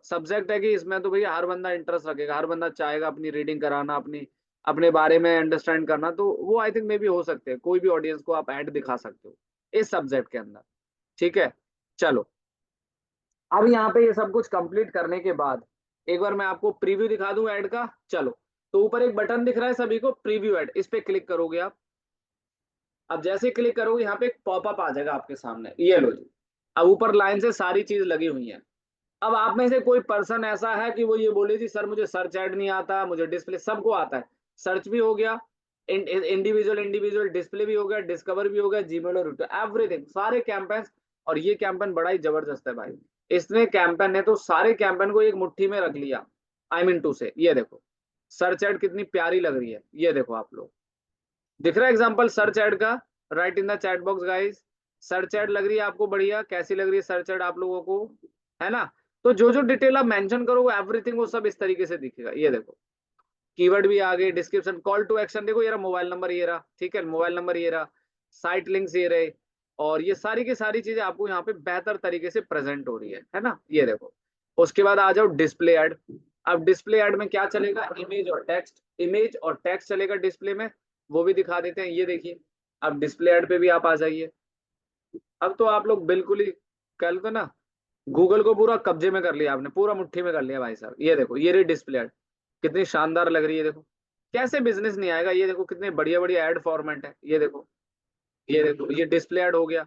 सब्जेक्ट है कि इसमें तो भैया हर बंदा इंटरेस्ट रखेगा, हर बंदा चाहेगा अपनी रीडिंग कराना, अपनी अपने बारे में अंडरस्टैंड करना, तो वो आई थिंक मे भी हो सकते हैं, कोई भी ऑडियंस को आप ऐड दिखा सकते हो इस सब्जेक्ट के अंदर। ठीक है। चलो अब यहाँ पे ये सब कुछ कंप्लीट करने के बाद एक बार मैं आपको प्रीव्यू दिखा दूं ऐड का। चलो, तो ऊपर एक बटन दिख रहा है सभी को, प्रीव्यू ऐड, इस पे क्लिक करोगे आप। अब जैसे क्लिक करोगे यहाँ पे एक पॉपअप आ जाएगा आपके सामने, ये लो जी। अब ऊपर लाइन से सारी चीज लगी हुई है। अब आप में से कोई पर्सन ऐसा है कि वो ये बोले जी सर मुझे सर्च ऐड नहीं आता, मुझे डिस्प्ले, सबको आता है। सर्च भी हो गया, इंडिविजुअल इंडिविजुअल डिस्प्ले भी हो गया, डिस्कवर भी हो गया, जीमेल और एवरीथिंग, सारे कैंपेन। और ये कैंपेन बड़ा ही जबरदस्त है भाई। इसने कैंपेन ने तो सारे कैंपेन को एक मुट्ठी में रख लिया। आई मीन टू से, ये देखो सर्च ऐड कितनी प्यारी लग रही है, ये देखो आप लोग, दिख रहा है एग्जांपल सर्च ऐड का, right in the chat box guys. Search add लग रही है आपको बढ़िया, कैसी लग रही है सर्च ऐड आप लोगों को, है ना? तो जो जो डिटेल आप मेंशन करोगे एवरीथिंग वो सब इस तरीके से दिखेगा, ये देखो। कीवर्ड भी आ गए, डिस्क्रिप्शन, कॉल टू एक्शन, देखो ये रहा मोबाइल नंबर, ये रहा, ठीक है, मोबाइल नंबर ये रहा, साइट लिंक्स ये रहे, और ये सारी की सारी चीजें आपको यहाँ पे बेहतर तरीके से प्रेजेंट हो रही है ना, ये देखो। उसके बाद आ जाओ डिस्प्ले ऐड। अब डिस्प्ले ऐड में क्या चलेगा, इमेज और टेक्स्ट, इमेज और टेक्स्ट चलेगा डिस्प्ले में, वो भी दिखा देते हैं, ये देखिए। अब डिस्प्ले ऐड पे भी आप आ जाइए। अब तो आप लोग बिल्कुल ही, कल को ना गूगल को पूरा कब्जे में कर लिया आपने, पूरा मुट्ठी में कर लिया भाई साहब, ये देखो ये रही डिस्प्ले ऐड, कितनी शानदार लग रही है, देखो कैसे बिजनेस नहीं आएगा, ये देखो कितने बढ़िया बढ़िया ऐड फॉर्मेट है, ये देखो। ये देखो ये डिस्प्ले ऐड हो गया।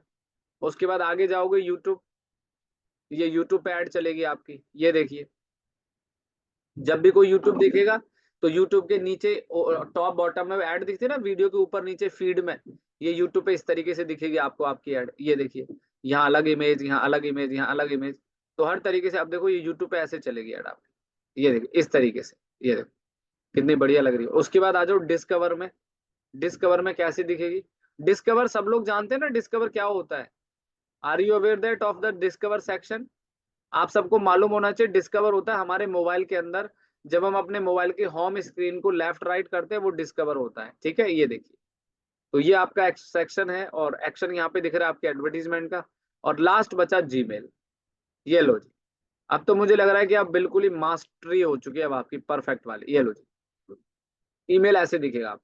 उसके बाद आगे जाओगे यूट्यूब, ये यूट्यूब पे ऐड चलेगी आपकी, ये देखिए। जब भी कोई यूट्यूब देखेगा तो यूट्यूब के नीचे टॉप बॉटम में ऐड दिखती है ना, वीडियो के ऊपर नीचे फीड में, ये यूट्यूब पे इस तरीके से दिखेगी आपको आपकी ऐड, ये देखिए। यहाँ अलग इमेज, यहाँ अलग इमेज, यहाँ अलग इमेज, तो हर तरीके से आप देखो ये यूट्यूब पे ऐसे चलेगी ऐड आपकी, ये देखिए इस तरीके से, ये देखो कितनी बढ़िया लग रही है। उसके बाद आ जाओ डिस्कवर में। डिस्कवर में कैसी दिखेगी, डिस्कवर सब लोग जानते हैं ना डिस्कवर क्या होता है। Are you aware that of the discover section? आप सबको मालूम होना चाहिए, डिस्कवर होता है हमारे मोबाइल के अंदर, जब हम अपने मोबाइल के होम स्क्रीन को लेफ्ट राइट करते हैं वो डिस्कवर होता है, ठीक है, ये देखिए। तो ये आपका सेक्शन है, और एक्शन यहाँ पे दिख रहा है आपके एडवर्टीजमेंट का। और लास्ट बचा जीमेल, ये लो जी। अब तो मुझे लग रहा है कि आप बिल्कुल ही मास्टरी हो चुकी है अब आपकी, परफेक्ट वाली, ये लो जी। ईमेल ऐसे दिखेगा आप,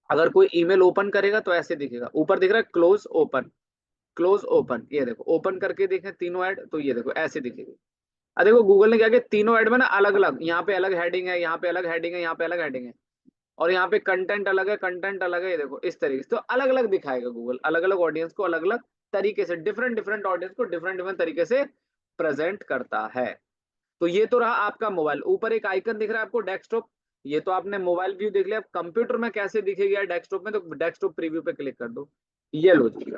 अगर कोई ईमेल ओपन करेगा तो ऐसे दिखेगा, ऊपर दिख रहा है क्लोज ओपन, क्लोज ओपन, ये देखो ओपन करके देखें तीनों ऐड, तो ये देखो ऐसे दिखेगी। देखो गूगल ने क्या किया, तीनों ऐड में ना अलग अलग, यहाँ पे अलग हेडिंग है, यहाँ पे अलग हेडिंग है, यहाँ पे अलग हेडिंग है, और यहाँ पे कंटेंट अलग है, कंटेंट अलग है, ये देखो इस तरीके से, तो अलग अलग दिखाएगा गूगल, अलग अलग ऑडियंस को अलग अलग तरीके से, डिफरेंट डिफरेंट ऑडियंस को डिफरेंट डिफरेंट तरीके से प्रेजेंट करता है। तो ये तो रहा आपका मोबाइल, ऊपर एक आइकन दिख रहा है आपको डेस्कटॉप, ये तो आपने मोबाइल व्यू देख लिया, कंप्यूटर में कैसे दिखेगी या डेस्कटॉप में, तो डेस्कटॉप प्रीव्यू पे क्लिक कर दो। ये लो जी,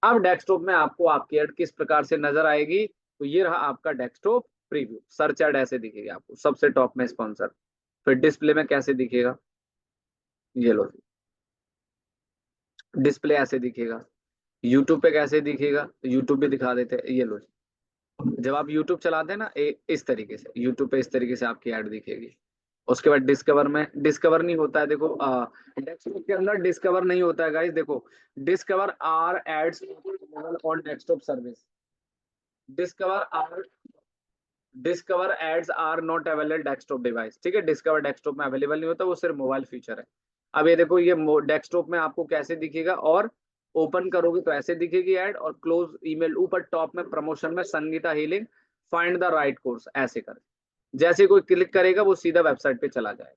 अब डेस्कटॉप में आपको आपकी ऐड किस प्रकार से नजर आएगी, तो ये रहा आपका डेस्कटॉप प्रीव्यू। सर्च ऐड ऐसे दिखेगी आपको सबसे टॉप में स्पॉन्सर। फिर डिस्प्ले में कैसे दिखेगा, ये लो, डिस्प्ले ऐसे दिखेगा। यूट्यूब पे कैसे दिखेगा, तो यूट्यूब पे दिखा देते हैं, ये लो। जब आप यूट्यूब चलाते हैं ना, इस तरीके से यूट्यूब पे इस तरीके से आपकी ऐड दिखेगी। उसके बाद डिस्कवर में, डिस्कवर नहीं होता है, देखो डेस्कटॉप के अंदर डिस्कवर नहीं होता है गाइस, देखो discover are ads on desktop service, discover are, discover ads are not available desktop device, ठीक है, डिस्कवर डेस्कटॉप में अवेलेबल नहीं होता, वो सिर्फ मोबाइल फीचर है। अब ये देखो, ये डेस्कटॉप में आपको कैसे दिखेगा, और ओपन करोगे तो ऐसे दिखेगी ऐड, और क्लोज ईमेल ऊपर टॉप में प्रमोशन में Sangeeta healing find the right course ऐसे कर, जैसे कोई क्लिक करेगा वो सीधा वेबसाइट पे चला जाएगा।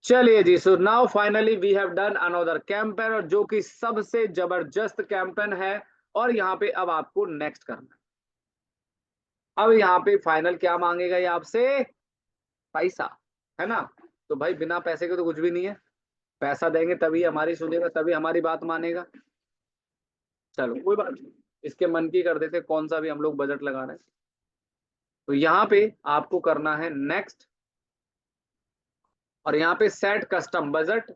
चलिए जी, so now finally we have done another campaign, और जो कि सबसे जबरदस्त कैंपेन है। और यहाँ पे अब आपको नेक्स्ट करना है। अब यहाँ पे फाइनल क्या मांगेगा ये आपसे, पैसा, है ना। तो भाई बिना पैसे के तो कुछ भी नहीं है, पैसा देंगे तभी हमारी सुनेगा, तभी हमारी बात मानेगा। चलो कोई बात नहीं, इसके मन की कर देते, कौन सा भी हम लोग बजट लगा रहे हैं। तो यहाँ पे आपको करना है नेक्स्ट, और यहाँ पे सेट कस्टम बजट,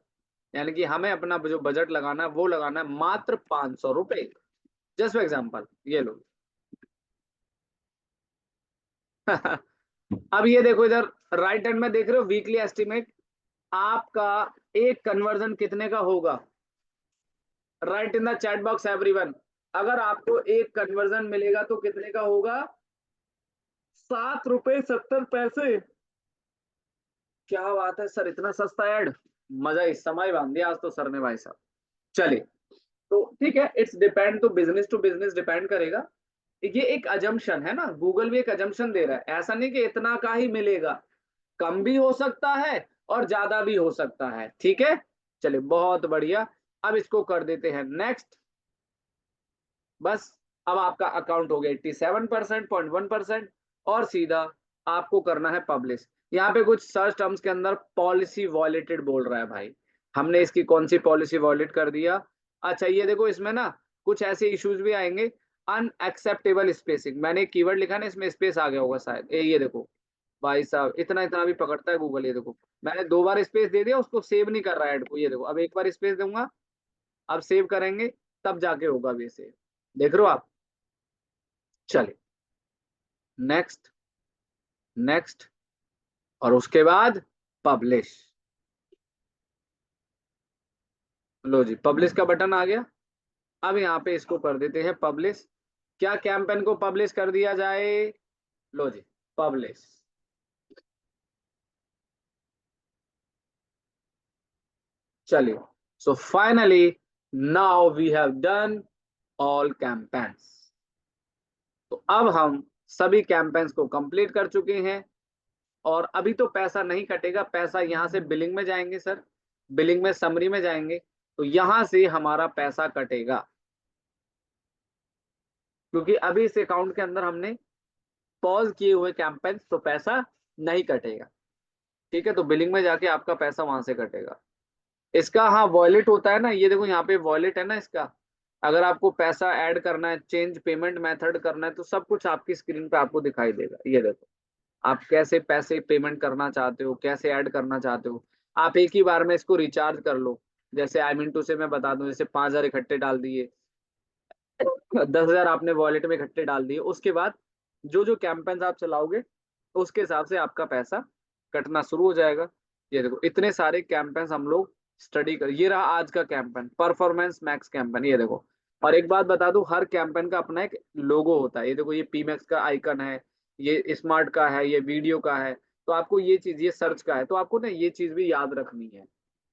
यानी कि हमें अपना जो बजट लगाना है वो लगाना है मात्र 500 रुपए। जस्ट फॉर एग्जाम्पल ये लो। अब ये देखो इधर राइट हैंड में देख रहे हो वीकली एस्टिमेट, आपका एक कन्वर्जन कितने का होगा, right in the chat box everyone. अगर आपको एक कन्वर्जन मिलेगा तो कितने का होगा, 7 रुपए 70 पैसे। क्या बात है सर, इतना सस्ता ऐड, मजा इस समय बांध दिया आज तो सर ने भाई साहब। चलिए, तो ठीक है, it's depend, to business depend करेगा। ये एक अजम्पशन है ना, गूगल भी एक अजम्पशन दे रहा है, ऐसा नहीं कि इतना का ही मिलेगा, कम भी हो सकता है और ज्यादा भी हो सकता है, ठीक है। चलिए बहुत बढ़िया, अब इसको कर देते हैं नेक्स्ट। बस, अब आपका अकाउंट हो गया 87.1%, और सीधा आपको करना है पब्लिश। यहाँ पे कुछ सर्च टर्म्स के अंदर पॉलिसी वॉयलेटेड बोल रहा है भाई, हमने इसकी कौन सी पॉलिसी वॉयलेट कर दिया। अच्छा ये देखो, इसमें ना कुछ ऐसे इश्यूज भी आएंगे, अनएक्सेप्टेबल स्पेसिंग, मैंने कीवर्ड लिखा ना, इसमें स्पेस आ गया होगा शायद, ये देखो भाई साहब, इतना इतना भी पकड़ता है गूगल, ये देखो मैंने 2 बार स्पेस दे दिया, उसको सेव नहीं कर रहा है ऐड को, ये देखो अब एक बार स्पेस दूंगा, अब सेव करेंगे तब जाके होगा भी सेव, देख रहे हो आप। चलिए नेक्स्ट, नेक्स्ट, और उसके बाद पब्लिश। लो जी, पब्लिश का बटन आ गया। अब यहाँ पे इसको कर देते हैं पब्लिश। क्या कैंपेन को पब्लिश कर दिया जाए, लो जी पब्लिश। चलिए, so finally now we have done all campaigns. तो अब हम सभी कैंपेन्स को कंप्लीट कर चुके हैं, और अभी तो पैसा नहीं कटेगा, पैसा यहाँ से बिलिंग में जाएंगे सर, बिलिंग में समरी में जाएंगे, तो यहाँ से हमारा पैसा कटेगा, क्योंकि अभी इस अकाउंट के अंदर हमने पॉज किए हुए कैंपेन्स, तो पैसा नहीं कटेगा, ठीक है। तो बिलिंग में जाके आपका पैसा वहां से कटेगा। इसका हाँ वॉलेट होता है ना, ये देखो यहाँ पे वॉलेट है ना इसका, अगर आपको पैसा ऐड करना है, चेंज पेमेंट मेथड करना है, तो सब कुछ आपकी स्क्रीन पे आपको दिखाई देगा। ये देखो आप कैसे पैसे पेमेंट करना चाहते हो, कैसे ऐड करना चाहते हो, आप एक ही बार में इसको रिचार्ज कर लो। जैसे आई मीन टू से मैं बता दूं, जैसे 5,000 इकट्ठे डाल दिए, 10,000 आपने वॉलेट में इकट्ठे डाल दिए, उसके बाद जो जो कैंपेन्स आप चलाओगे उसके हिसाब से आपका पैसा कटना शुरू हो जाएगा। ये देखो इतने सारे कैंपेन्स हम लोग स्टडी कर, ये रहा आज का कैंपेन, परफॉर्मेंस मैक्स कैंपेन, ये देखो। और एक बात बता दूं, हर कैंपेन का अपना एक लोगो होता है, ये देखो ये पीमैक्स का आइकन है, ये स्मार्ट का है, ये वीडियो का है, तो आपको ये चीज, ये सर्च का है, तो आपको ना ये चीज भी याद रखनी है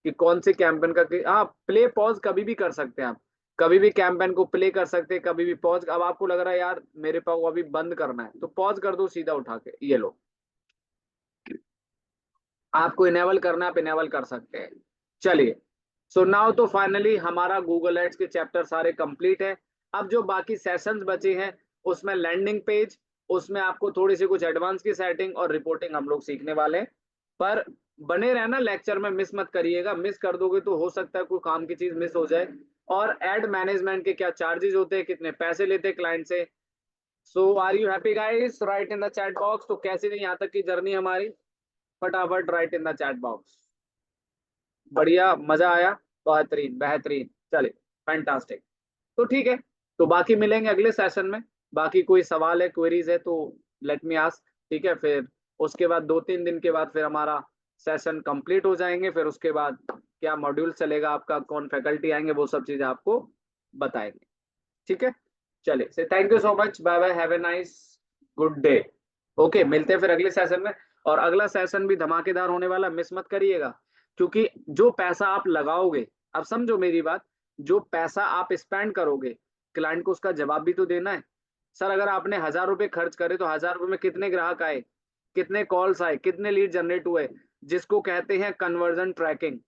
कि कौन से कैंपेन का, आप प्ले पॉज कभी भी कर सकते हैं, आप कभी भी कैंपेन को प्ले कर सकते हैं, कभी भी पॉज। अब आपको लग रहा है यार मेरे पास अभी बंद करना है, तो पॉज कर दो सीधा उठा के, ये लो, आपको इनेबल करना है आप इनेबल कर सकते हैं। चलिए, सो नाउ तो फाइनली हमारा गूगल एड्स के चैप्टर सारे कंप्लीट है। अब जो बाकी सेशंस बचे हैं, उसमें लैंडिंग पेज, उसमें आपको थोड़ी सी कुछ एडवांस की सेटिंग और रिपोर्टिंग हम लोग सीखने वाले हैं। पर बने रहना लेक्चर में, मिस मत करिएगा, मिस कर दोगे तो हो सकता है कोई काम की चीज मिस हो जाए। और एड मैनेजमेंट के क्या चार्जेस होते हैं, कितने पैसे लेते हैं क्लाइंट से। So are you happy guys, write in the chat box. तो कैसी रही यहाँ तक की जर्नी हमारी, फटाफट write in the chat box. बढ़िया, मजा आया, बेहतरीन बेहतरीन, चले फैंटास्टिक। तो ठीक है, तो बाकी मिलेंगे अगले सेशन में। बाकी कोई सवाल है, क्वेरीज है तो लेट मी आस्क। ठीक है, फिर उसके बाद 2-3 दिन के बाद फिर हमारा सेशन कंप्लीट हो जाएंगे। फिर उसके बाद क्या मॉड्यूल चलेगा आपका, कौन फैकल्टी आएंगे, वो सब चीजें आपको बताएंगे। ठीक है, चलिए से thank you so much, bye bye, have a nice good day. Okay, मिलते हैं फिर अगले सेशन में। और अगला सेशन भी धमाकेदार होने वाला, मिस मत करिएगा। क्योंकि जो पैसा आप लगाओगे, अब समझो मेरी बात, जो पैसा आप स्पेंड करोगे, क्लाइंट को उसका जवाब भी तो देना है। सर अगर आपने 1,000 रुपए खर्च करे तो 1,000 रुपए में कितने ग्राहक आए, कितने कॉल्स आए, कितने लीड जनरेट हुए, जिसको कहते हैं कन्वर्जन ट्रैकिंग।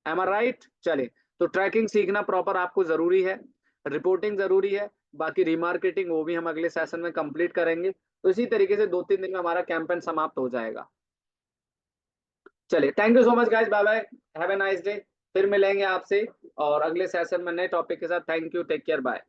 एम आई राइट। चले, तो ट्रैकिंग सीखना प्रॉपर आपको जरूरी है, रिपोर्टिंग जरूरी है। बाकी रिमार्केटिंग वो भी हम अगले सेशन में कंप्लीट करेंगे। तो इसी तरीके से 2-3 दिन में हमारा कैंपेन समाप्त हो जाएगा। चलिए, thank you so much guys, bye bye, have a nice day. फिर मिलेंगे आपसे और अगले सेशन में नए टॉपिक के साथ। Thank you, take care, bye.